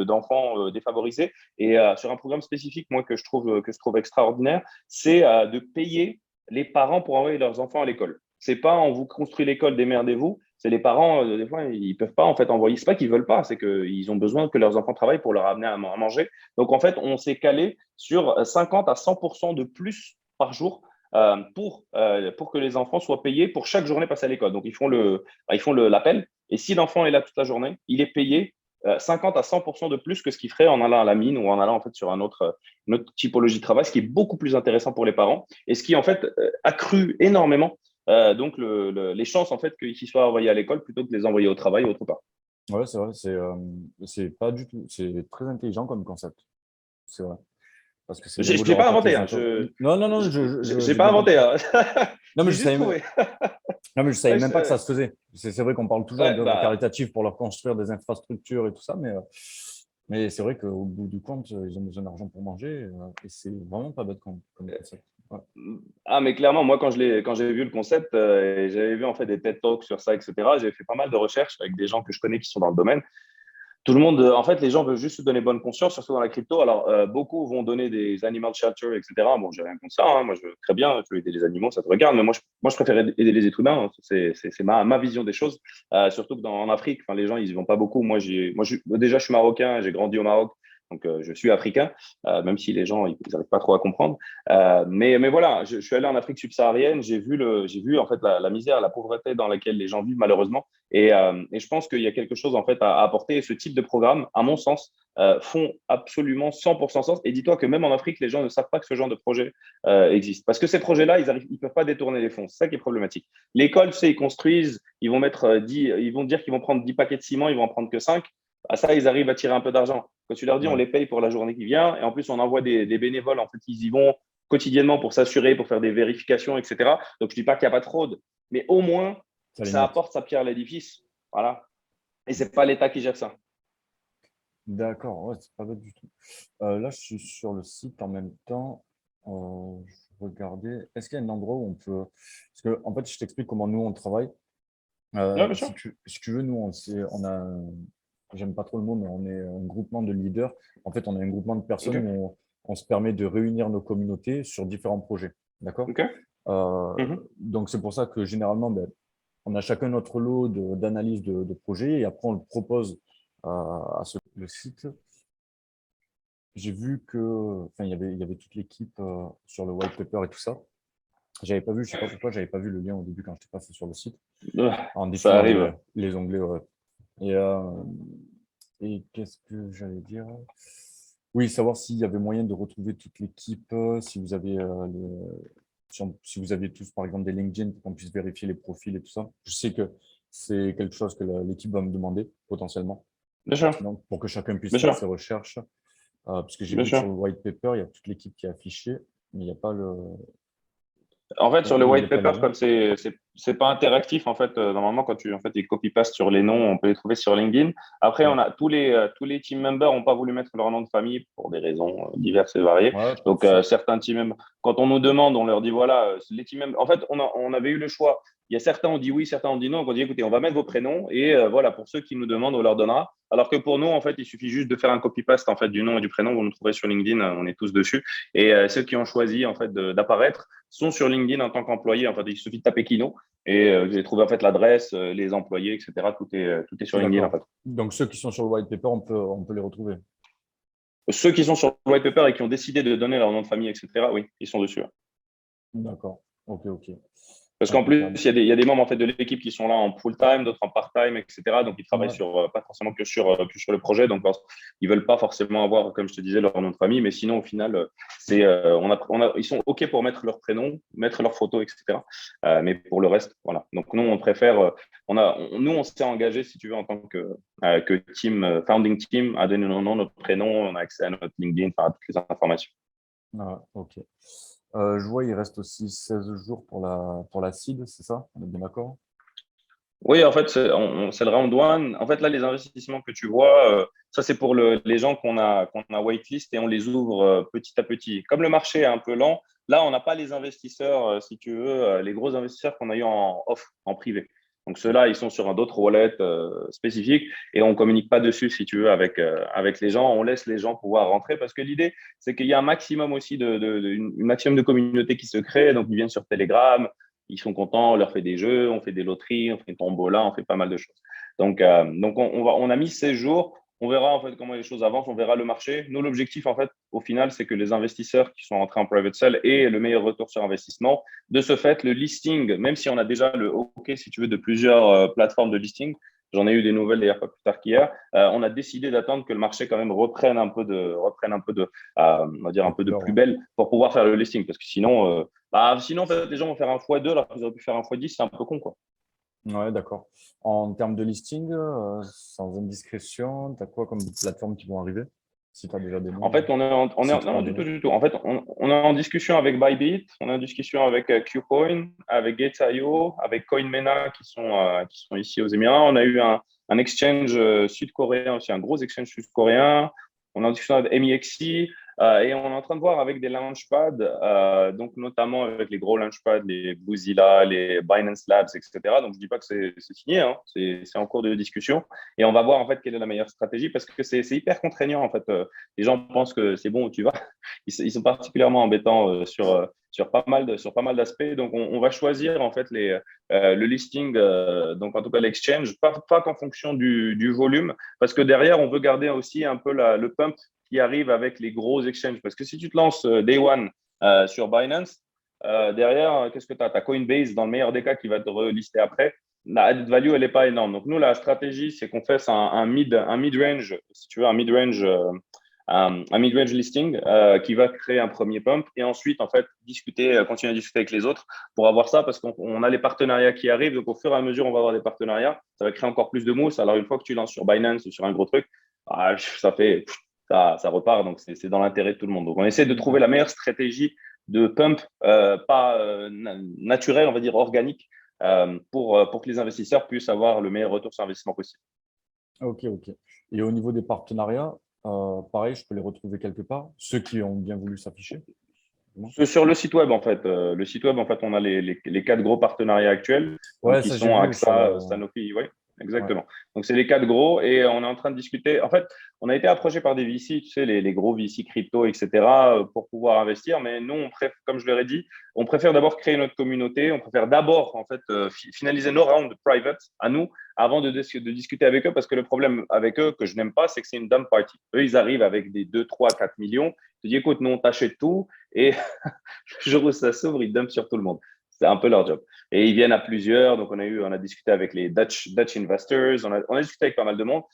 d'enfants défavorisés. Et sur un programme spécifique, moi, que je trouve extraordinaire, c'est de payer les parents pour envoyer leurs enfants à l'école. C'est pas on vous construit l'école, démerdez-vous. C'est les parents, des fois, ils peuvent pas en fait envoyer. C'est pas qu'ils veulent pas, c'est qu'ils ont besoin que leurs enfants travaillent pour leur amener à manger. Donc en fait, on s'est calé sur 50 à 100% de plus par jour pour que les enfants soient payés pour chaque journée passée à l'école. Donc ils font l'appel et si l'enfant est là toute la journée, il est payé 50 à 100% de plus que ce qu'il ferait en allant à la mine ou en allant en fait sur une autre typologie de travail, ce qui est beaucoup plus intéressant pour les parents et ce qui en fait accrue énormément donc les chances en fait qu'ils soient envoyés à l'école plutôt que de les envoyer au travail ou autre part. Ouais, c'est vrai, c'est pas du tout, c'est très intelligent comme concept. C'est vrai. Parce que c'est bien beau Je de l'ai pas rencontrer inventé, les hein. Non, non, non, J'ai j'ai pas bien compris. inventé, hein. Non, mais J'ai je juste savais, trouvé. non, mais je savais Ouais, même pas que ça se faisait. C'est vrai qu'on parle toujours ouais, d'œuvres bah, caritatives pour leur construire des infrastructures et tout ça, mais c'est vrai qu'au bout du compte, ils ont besoin d'argent pour manger et c'est vraiment pas bête comme concept. Ouais. ah, mais clairement, moi, quand j'ai vu le concept, et j'avais vu en fait des TED Talks sur ça, etc., j'ai fait pas mal de recherches avec des gens que je connais qui sont dans le domaine. Tout le monde, en fait, les gens veulent juste se donner bonne conscience, surtout dans la crypto. Alors, beaucoup vont donner des animal shelter, etc. Bon, j'ai rien contre ça, hein. Moi, je veux très bien, tu veux aider les animaux, ça te regarde. Mais moi, je préfère aider les êtres humains, hein. C'est ma vision des choses. Surtout que en Afrique, enfin, les gens, ils y vont pas beaucoup. Déjà, je suis marocain, j'ai grandi au Maroc. Donc, je suis africain, même si les gens, ils n'arrivent pas trop à comprendre. Mais voilà, je suis allé en Afrique subsaharienne, j'ai vu en fait la misère, la pauvreté dans laquelle les gens vivent malheureusement. Et je pense qu'il y a quelque chose en fait à apporter. Et ce type de programme, à mon sens, font absolument 100% sens. Et dis-toi que même en Afrique, les gens ne savent pas que ce genre de projet existe. Parce que ces projets-là, ils peuvent pas détourner les fonds. C'est ça qui est problématique. L'école, tu sais, ils construisent, ils vont mettre 10, ils vont dire qu'ils vont prendre 10 paquets de ciment, ils vont en prendre que 5. À ça, ils arrivent à tirer un peu d'argent. Quand tu leur dis, on Ouais, les paye pour la journée qui vient, et en plus, on envoie des bénévoles, en fait, ils y vont quotidiennement pour s'assurer, pour faire des vérifications, etc. Donc, je ne dis pas qu'il n'y a pas de fraude, mais au moins, ça les ça note. apporte sa pierre à l'édifice. Voilà. Et ce n'est pas l'État qui gère ça. D'accord, ouais, c'est pas bête du tout. Là, je suis sur le site en même temps. Je regardais. Est-ce qu'il y a un endroit où on peut. Parce que, en fait, je t'explique comment nous, on travaille. Oui, bien sûr. Si tu veux, nous, on a, j'aime pas trop le mot, mais on est un groupement de leaders. En fait, on est un groupement de personnes OK. où on se permet de réunir nos communautés sur différents projets. D'accord? OK. Mhm. Donc, c'est pour ça que généralement, ben, on a chacun notre lot d'analyse de projets et après, on le propose le site. J'ai vu que, enfin, il y avait toute l'équipe sur le white paper et tout ça. J'avais pas vu, je sais pas pourquoi, j'avais pas vu le lien au début quand j'étais passé sur le site en Ça défilant arrive. les onglets. Ouais. Et, qu'est-ce que j'allais dire? Oui, savoir s'il y avait moyen de retrouver toute l'équipe, si vous avez si vous avez tous, par exemple, des LinkedIn pour qu'on puisse vérifier les profils et tout ça. Je sais que c'est quelque chose que l'équipe va me demander potentiellement. Bien sûr. Donc, pour que chacun puisse Bien faire ses sûr. recherches. Parce que j'ai Bien vu que sur sûr. le white paper, il y a toute l'équipe qui est affichée, mais il n'y a pas En fait, sur le Il white n'est pas paper, là. comme c'est pas interactif, en fait, normalement, quand tu en fait, ils copy-paste sur les noms, on peut les trouver sur LinkedIn. Après, on Ouais, a tous les team members n'ont pas voulu mettre leur nom de famille pour des raisons diverses et variées. ouais, pas de Donc, souci. certains team members, quand on nous demande, on leur dit voilà, les team members. En fait, on avait eu le choix. Il y a certains ont dit oui, certains ont dit non. Donc, on dit écoutez, on va mettre vos prénoms et voilà, pour ceux qui nous demandent, on leur donnera. Alors que pour nous, en fait, il suffit juste de faire un copy-paste en fait du nom et du prénom. Vous nous trouverez sur LinkedIn, on est tous dessus. Et ceux qui ont choisi en fait d'apparaître sont sur LinkedIn en tant qu'employés. En fait, il suffit de taper Kino et j'ai trouvé en fait l'adresse, les employés, etc. Tout est sur LinkedIn en D'accord. fait. Donc, ceux qui sont sur le white paper, on peut les retrouver. Ceux qui sont sur le white paper et qui ont décidé de donner leur nom de famille, etc. Oui, ils sont dessus. D'accord. Ok, ok. Parce qu'en plus, Impeccable. il y a des membres en fait, de l'équipe qui sont là en full-time, d'autres en part-time, etc. Donc, ils travaillent Ouais, sur, pas forcément que sur le projet. Donc, ils ne veulent pas forcément avoir, comme je te disais, leur nom de famille. Mais sinon, au final, ils sont OK pour mettre leur prénom, mettre leur photo, etc. Mais pour le reste, voilà. Donc, nous, on préfère, nous, on s'est engagé, si tu veux, en tant que team, founding team, à donner nos noms, notre prénom, on a accès à notre LinkedIn, enfin, à toutes les informations. ouais, ok. Je vois, il reste aussi 16 jours pour la seed, c'est ça? On est bien d'accord? Oui, en fait, c'est le round one. En fait, là, les investissements que tu vois, ça, c'est pour les gens qu'on a waitlist et on les ouvre petit à petit. Comme le marché est un peu lent, là, on n'a pas les investisseurs, si tu veux, les gros investisseurs qu'on a eu en off, en privé. Donc, ceux-là, ils sont sur un d'autres wallet spécifiques et on ne communique pas dessus, si tu veux, avec les gens. On laisse les gens pouvoir rentrer parce que l'idée, c'est qu'il y a un maximum aussi une maximum de communautés qui se créent. Donc, ils viennent sur Telegram, ils sont contents, on leur fait des jeux, on fait des loteries, on fait une tombola, on fait pas mal de choses. Donc on a mis 16 jours. On verra en fait comment les choses avancent, on verra le marché. Nous, l'objectif en fait, au final, c'est que les investisseurs qui sont entrés en private sale aient le meilleur retour sur investissement. De ce fait, le listing, même si on a déjà le OK, si tu veux, de plusieurs plateformes de listing, j'en ai eu des nouvelles d'ailleurs pas plus tard qu'hier. On a décidé d'attendre que le marché quand même reprenne un peu de, on va dire De un peu de couleur, plus ouais. belle pour pouvoir faire le listing, parce que sinon, en fait, les gens vont faire un x2 alors qu'ils auraient pu faire un x10, c'est un peu con, quoi. Ouais, d'accord. En termes de listing, sans indiscrétion, tu as quoi comme plateformes qui vont arriver? Si tu as déjà des En noms, fait, non, cite-moi des du tout, noms. du tout. En fait, on est en discussion avec Bybit, on est en discussion avec Qcoin, avec Gate.io, avec CoinMena qui sont ici aux Émirats. On a eu un exchange sud-coréen aussi, un gros exchange sud-coréen. On est en discussion avec MEXC et on est en train de voir avec des launchpads, donc notamment avec les gros launchpads, les Boozilla, les Binance Labs, etc. Donc, je ne dis pas que c'est signé, hein, c'est en cours de discussion. Et on va voir en fait quelle est la meilleure stratégie parce que c'est hyper contraignant en fait. Les gens pensent que c'est bon où tu vas. Ils sont particulièrement embêtants sur pas mal d'aspects. Donc, on va choisir en fait le listing, donc en tout cas l'exchange, pas qu'en fonction du volume, parce que derrière, on veut garder aussi un peu le pump qui arrive avec les gros exchanges. Parce que si tu te lances day one sur Binance, derrière, qu'est-ce que tu as? Tu as Coinbase, dans le meilleur des cas, qui va te relister après. La added value, elle n'est pas énorme. Donc, nous, la stratégie, c'est qu'on fasse un mid-range, si tu veux, un mid-range listing qui va créer un premier pump et ensuite, en fait, continuer à discuter avec les autres pour avoir ça parce qu'on a les partenariats qui arrivent. Donc, au fur et à mesure, on va avoir des partenariats. Ça va créer encore plus de mousse. Alors, une fois que tu lances sur Binance ou sur un gros truc, ça repart. Donc, c'est dans l'intérêt de tout le monde. Donc, on essaie de trouver la meilleure stratégie de pump, pas naturelle, on va dire organique, pour que les investisseurs puissent avoir le meilleur retour sur investissement possible. Ok, ok. Et au niveau des partenariats, pareil, je peux les retrouver quelque part. Ceux qui ont bien voulu s'afficher. Sur le site web, en fait, le site web, en fait, on a les quatre gros partenariats actuels, donc Ouais, qui ça j'ai sont vu sur AXA, le. Sanofi, oui, Ouais, exactement. Donc, c'est les quatre gros et on est en train de discuter. En fait, on a été approché par des VC, tu sais, les gros VC crypto, etc., pour pouvoir investir. Mais nous, comme je leur ai dit, on préfère d'abord créer notre communauté. On préfère d'abord, en fait, finaliser nos rounds private à nous avant de discuter avec eux parce que le problème avec eux, que je n'aime pas, c'est que c'est une dump party. Eux, ils arrivent avec des 2, 3, 4 millions. Tu dis, écoute, nous, on t'achète tout et le jour où ça s'ouvre, ils dumpent sur tout le monde. C'est un peu leur job. Et ils viennent à plusieurs. Donc, on a discuté avec les Dutch investors. On a discuté avec pas mal de monde.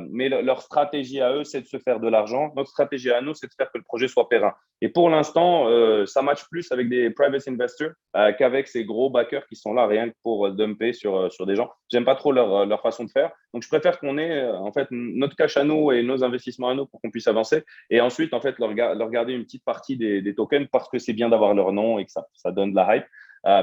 Mais leur stratégie à eux, c'est de se faire de l'argent. Notre stratégie à nous, c'est de faire que le projet soit périn. Et pour l'instant, ça match plus avec des private investors qu'avec ces gros backers qui sont là rien que pour dumper sur des gens. J'aime pas trop leur façon de faire. Donc, je préfère qu'on ait en fait notre cash à nous et nos investissements à nous pour qu'on puisse avancer. Et ensuite, en fait, leur garder une petite partie des tokens parce que c'est bien d'avoir leur nom et que ça donne de la hype.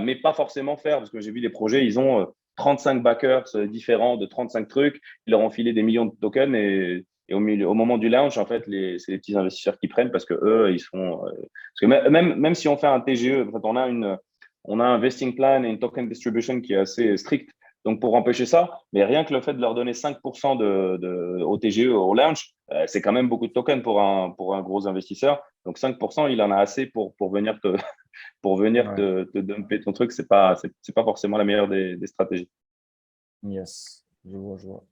Mais pas forcément faire, parce que j'ai vu des projets, ils ont 35 backers différents de 35 trucs, ils leur ont filé des millions de tokens et au moment du launch, en fait, c'est les petits investisseurs qui prennent parce que eux, ils sont. Parce que même si on fait un TGE, en fait, on a un vesting plan et une token distribution qui est assez strict. Donc, pour empêcher ça, mais rien que le fait de leur donner 5% au TGE, au launch, c'est quand même beaucoup de tokens pour un gros investisseur. Donc, 5%, il en a assez pour venir te dumper ton truc. C'est pas forcément la meilleure des stratégies. Yes, je vois, je vois.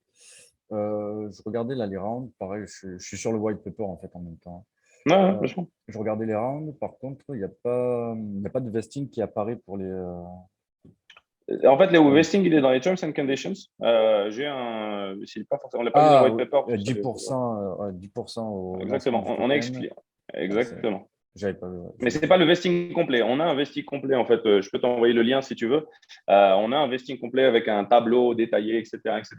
Je regardais là les rounds, pareil, je suis sur le white paper en fait en même temps. Ouais, bien sûr. Je regardais les rounds, par contre, il n'y a pas de vesting qui apparaît pour les. En fait, le vesting, il est dans les terms and conditions. C'est pas forcément, on l'a pas mis dans le white paper. 10%, 10% au Exactement. lancement du On a token. expliqué. Exactement. J'avais pas vu. Mais c'est pas le vesting complet. On a un vesting complet, en fait. Je peux t'envoyer le lien si tu veux. On a un vesting complet avec un tableau détaillé, etc., etc.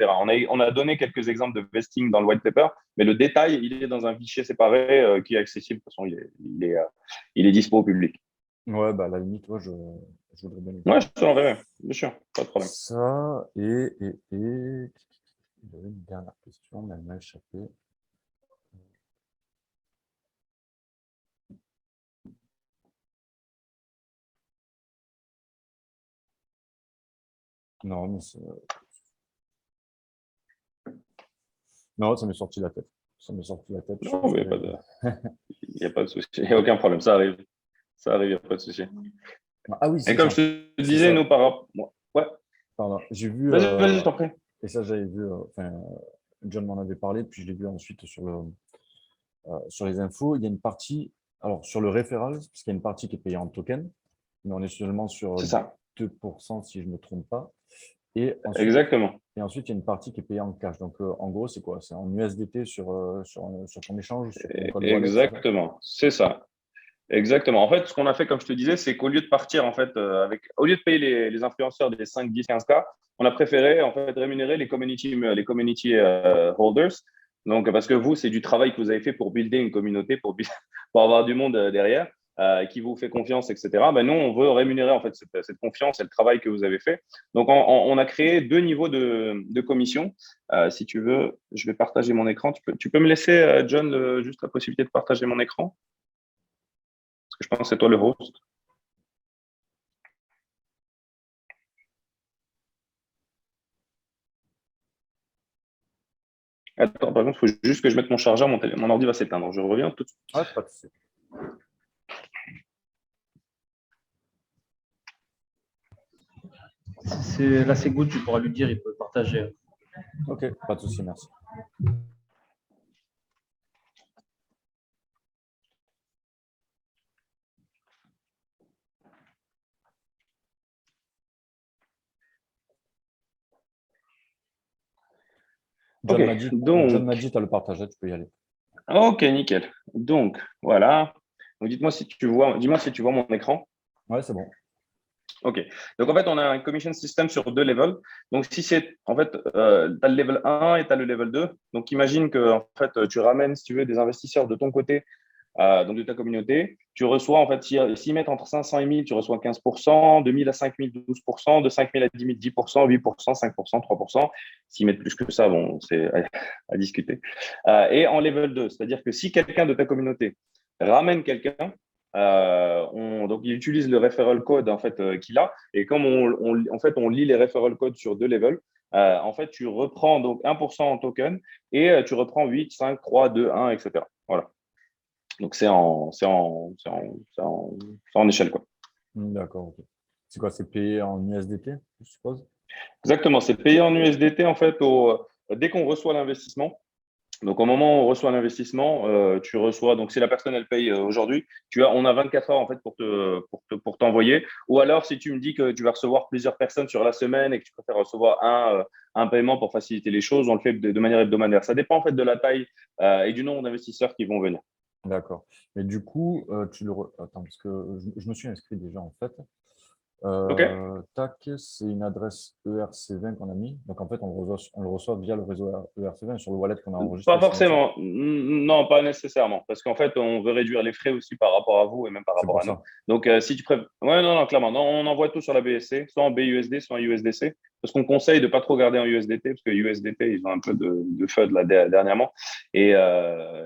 On a donné quelques exemples de vesting dans le white paper, mais le détail, il est dans un fichier séparé qui est accessible. De toute façon, il est dispo au public. Ouais, bah à la limite, je voudrais bien. Ouais, je te l'enverrai, bien sûr, pas de problème. Ça, j'avais une dernière question, mais elle m'a échappé. Non, mais non, ça m'est sorti la tête. Ça m'est sorti la tête. Non, mais il n'y a pas de souci. Il n'y a aucun problème. Ça arrive. Ça arrive, il n'y a pas de souci. Ah oui, Et comme je te disais, nous, par rapport. Ouais. Pardon, j'ai vu. Vas-y, je t'en prie. Et ça, j'avais vu. John m'en avait parlé, puis je l'ai vu ensuite sur les infos. Il y a une partie. Alors, sur le referral, parce qu'il y a une partie qui est payée en token, mais on est seulement sur C'est ça. 2% si je ne me trompe pas. Et ensuite, Exactement. Et ensuite, il y a une partie qui est payée en cash. Donc, en gros, c'est quoi? C'est en USDT sur ton échange, sur ton code wallet, Exactement. C'est ça. Exactement. En fait, ce qu'on a fait, comme je te disais, c'est qu'au lieu de partir, en fait, au lieu de payer les influenceurs des 5, 10, 15K, on a préféré, en fait, rémunérer les community holders. Donc, parce que vous, c'est du travail que vous avez fait pour builder une communauté, pour avoir du monde derrière, qui vous fait confiance, etc. Ben, nous, on veut rémunérer, en fait, cette confiance et le travail que vous avez fait. Donc, on a créé 2 niveaux de commission. Si tu veux, je vais partager mon écran. Tu peux me laisser, John, juste la possibilité de partager mon écran? Parce que je pense que c'est toi le host. Attends, par contre, il faut juste que je mette mon chargeur, mon ordi va s'éteindre. Je reviens tout de suite. Ah, pas de souci. Là, c'est good, tu pourras lui dire, il peut partager. Ok, pas de souci, merci. John m'a dit, tu as le partagé, tu peux y aller. Ok, nickel. Donc, voilà. Donc, dis-moi si tu vois mon écran. Ouais, c'est bon. Ok. Donc, en fait, on a un commission system sur 2 levels. Donc, si c'est, en fait, tu as le level 1 et tu as le level 2. Donc, imagine que, en fait, tu ramènes, si tu veux, des investisseurs de ton côté, donc de ta communauté. Tu reçois, en fait, s'ils mettent entre 500 et 1000, tu reçois 15%, de 1000 à 5000, 12%, de 5000 à 10 000, 10%, 8%, 5%, 3%. S'ils mettent plus que ça, bon, c'est à discuter. Et en level 2, c'est-à-dire que si quelqu'un de ta communauté ramène quelqu'un, donc il utilise le referral code en fait, qu'il a, et comme en fait, on lit les referral codes sur 2 levels, en fait, tu reprends donc 1% en token et tu reprends 8, 5, 3, 2, 1, etc. Voilà. Donc, c'est en échelle, quoi. D'accord, ok. C'est quoi? C'est payé en USDT, je suppose? Exactement. C'est payé en USDT, en fait, dès qu'on reçoit l'investissement. Donc, au moment où on reçoit l'investissement, tu reçois, donc si la personne, elle paye aujourd'hui, on a 24 heures en fait pour t'envoyer. Ou alors, si tu me dis que tu vas recevoir plusieurs personnes sur la semaine et que tu préfères recevoir un paiement pour faciliter les choses, on le fait de manière hebdomadaire. Ça dépend en fait de la taille et du nombre d'investisseurs qui vont venir. D'accord. Mais du coup, attends, parce que je me suis inscrit déjà en fait. OK? Tac, c'est une adresse ERC20 qu'on a mis. Donc en fait, on le reçoit via le réseau ERC20 sur le wallet qu'on a Pas enregistré, c'est bien ça? forcément. Non, pas nécessairement. Parce qu'en fait, on veut réduire les frais aussi par rapport à vous et même par C'est rapport pour à nous. ça. Donc, si tu préfères. Ouais, non, non, clairement. Non, on envoie tout sur la BSC, soit en BUSD, soit en USDC. Parce qu'on conseille de pas trop garder en USDT, parce que USDT, ils ont un peu de FUD là, dernièrement. Et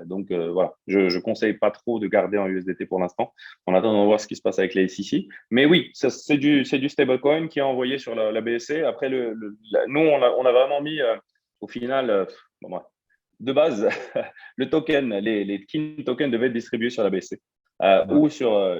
donc, voilà. Je conseille pas trop de garder en USDT pour l'instant. En attendant de voir ce qui se passe avec les SEC. Mais oui, c'est du stablecoin qui est envoyé sur la BSC. Après, nous, on a vraiment mis, au final, bon, bref, de base, le token, les Kin tokens devaient être distribués sur la BSC ou D'accord. sur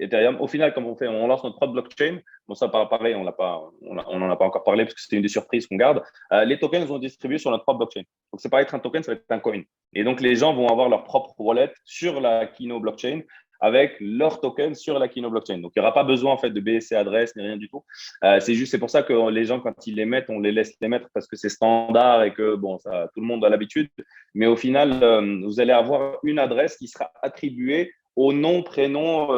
Ethereum. Au final, comme on lance notre propre blockchain, bon, ça, pareil, on n'en a pas encore parlé parce que c'était une des surprises qu'on garde. Les tokens sont distribués sur notre propre blockchain. Donc, c'est pas être un token, ça va être un coin. Et donc, les gens vont avoir leur propre wallet sur la Kino blockchain avec leur token sur la Kino blockchain. Donc, il n'y aura pas besoin en fait de BSC adresse ni rien du tout. C'est pour ça que les gens, quand ils les mettent, on les laisse les mettre parce que c'est standard et que bon, ça, tout le monde a l'habitude. Mais au final, vous allez avoir une adresse qui sera attribuée au nom, prénom,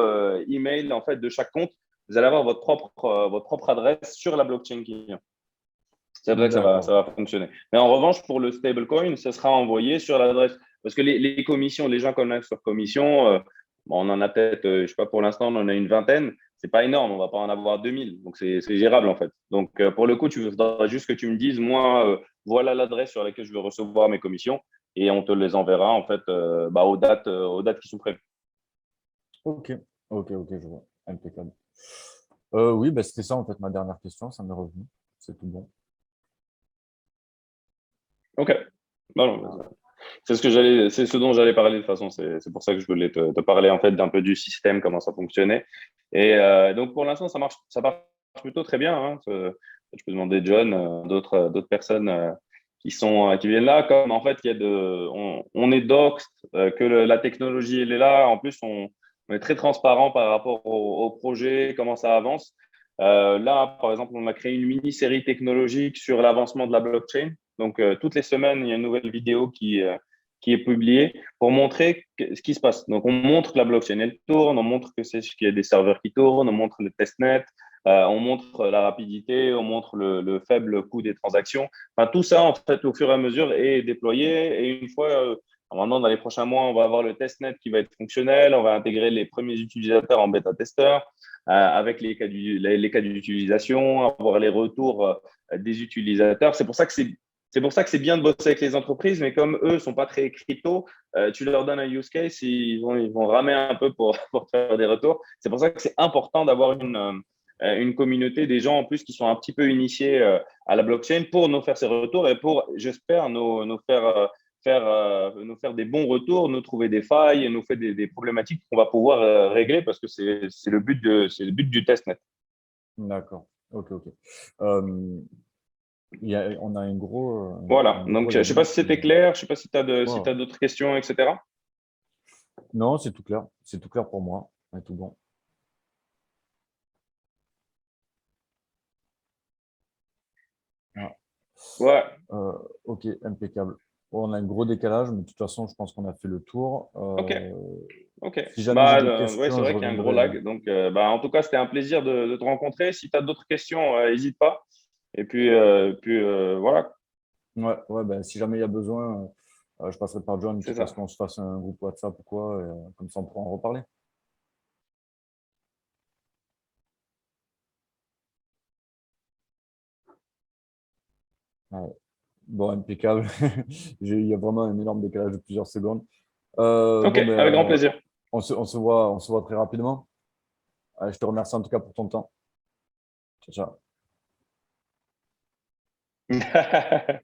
email en fait de chaque compte. Vous allez avoir votre propre adresse sur la blockchain client. C'est comme ça que ça D'accord. va fonctionner. Mais en revanche, pour le stablecoin, ça sera envoyé sur l'adresse. Parce que les commissions, les gens qu'on a sur commission, bon, on en a peut-être, je sais pas, pour l'instant, on en a une vingtaine. C'est pas énorme, on va pas en avoir 2000. Donc, c'est gérable en fait. Donc, pour le coup, tu voudras juste que tu me dises, moi, voilà l'adresse sur laquelle je veux recevoir mes commissions et on te les enverra en fait aux dates qui sont prévues. Ok. Ok, ok, je vois. Impeccable. Oui, bah, c'était ça en fait ma dernière question, ça m'est revenu. C'est tout bon. Ok. Non, non, c'est ce dont j'allais parler de toute façon. C'est pour ça que je voulais te parler en fait d'un peu du système, comment ça fonctionnait. Et donc pour l'instant, ça marche plutôt très bien. Hein. Je peux demander John, d'autres personnes qui viennent là. Comme en fait, on est doxed, que la technologie elle est là. En plus, on est très transparent par rapport au projet, comment ça avance. Là, par exemple, on a créé une mini-série technologique sur l'avancement de la blockchain. Donc, toutes les semaines, il y a une nouvelle vidéo qui est publiée pour montrer ce qui se passe. Donc, on montre que la blockchain, elle tourne, on montre qu'il y a des serveurs qui tournent, on montre le testnet, on montre la rapidité, on montre le faible coût des transactions. Enfin, tout ça, en fait, au fur et à mesure, est déployé. Et une fois, maintenant, dans les prochains mois, on va avoir le testnet qui va être fonctionnel, on va intégrer les premiers utilisateurs en bêta-testeur avec les cas d'utilisation, avoir les retours des utilisateurs. C'est pour ça que c'est bien de bosser avec les entreprises, mais comme eux ne sont pas très crypto, tu leur donnes un use case, ils vont ramer un peu pour faire des retours. C'est pour ça que c'est important d'avoir une communauté des gens en plus qui sont un petit peu initiés à la blockchain pour nous faire ces retours et pour, j'espère, nous faire des bons retours, nous trouver des failles, nous faire des problématiques qu'on va pouvoir régler parce que c'est c'est le but du testnet. D'accord. Ok, ok. On a Voilà. un gros Donc, je ne sais pas lobby si qui. c'était clair, je ne sais pas si tu as, si Wow. t'as d'autres questions, etc. Non, c'est tout clair. C'est tout clair pour moi. C'est tout bon. Ah. Ouais, Euh, ok, impeccable. Bon, on a un gros décalage, mais de toute façon, je pense qu'on a fait le tour. ok, ok. Si jamais j'ai d'autres Ouais, c'est questions, je vrai qu'il y a un gros reviendrai. lag. Donc, en tout cas, c'était un plaisir de te rencontrer. Si tu as d'autres questions, n'hésite pas. Et puis voilà, Ouais, ouais, ben, si jamais il y a besoin, je passerai par John, c'est quitte à ce ça. qu'on se fasse un groupe WhatsApp ou quoi, et, comme ça on pourra en reparler. Ouais. Bon, impeccable. Il y a vraiment un énorme décalage de plusieurs secondes. Ok, Bon, ben, avec grand plaisir. on se voit très rapidement. Je te remercie en tout cas pour ton temps. Ciao, ciao.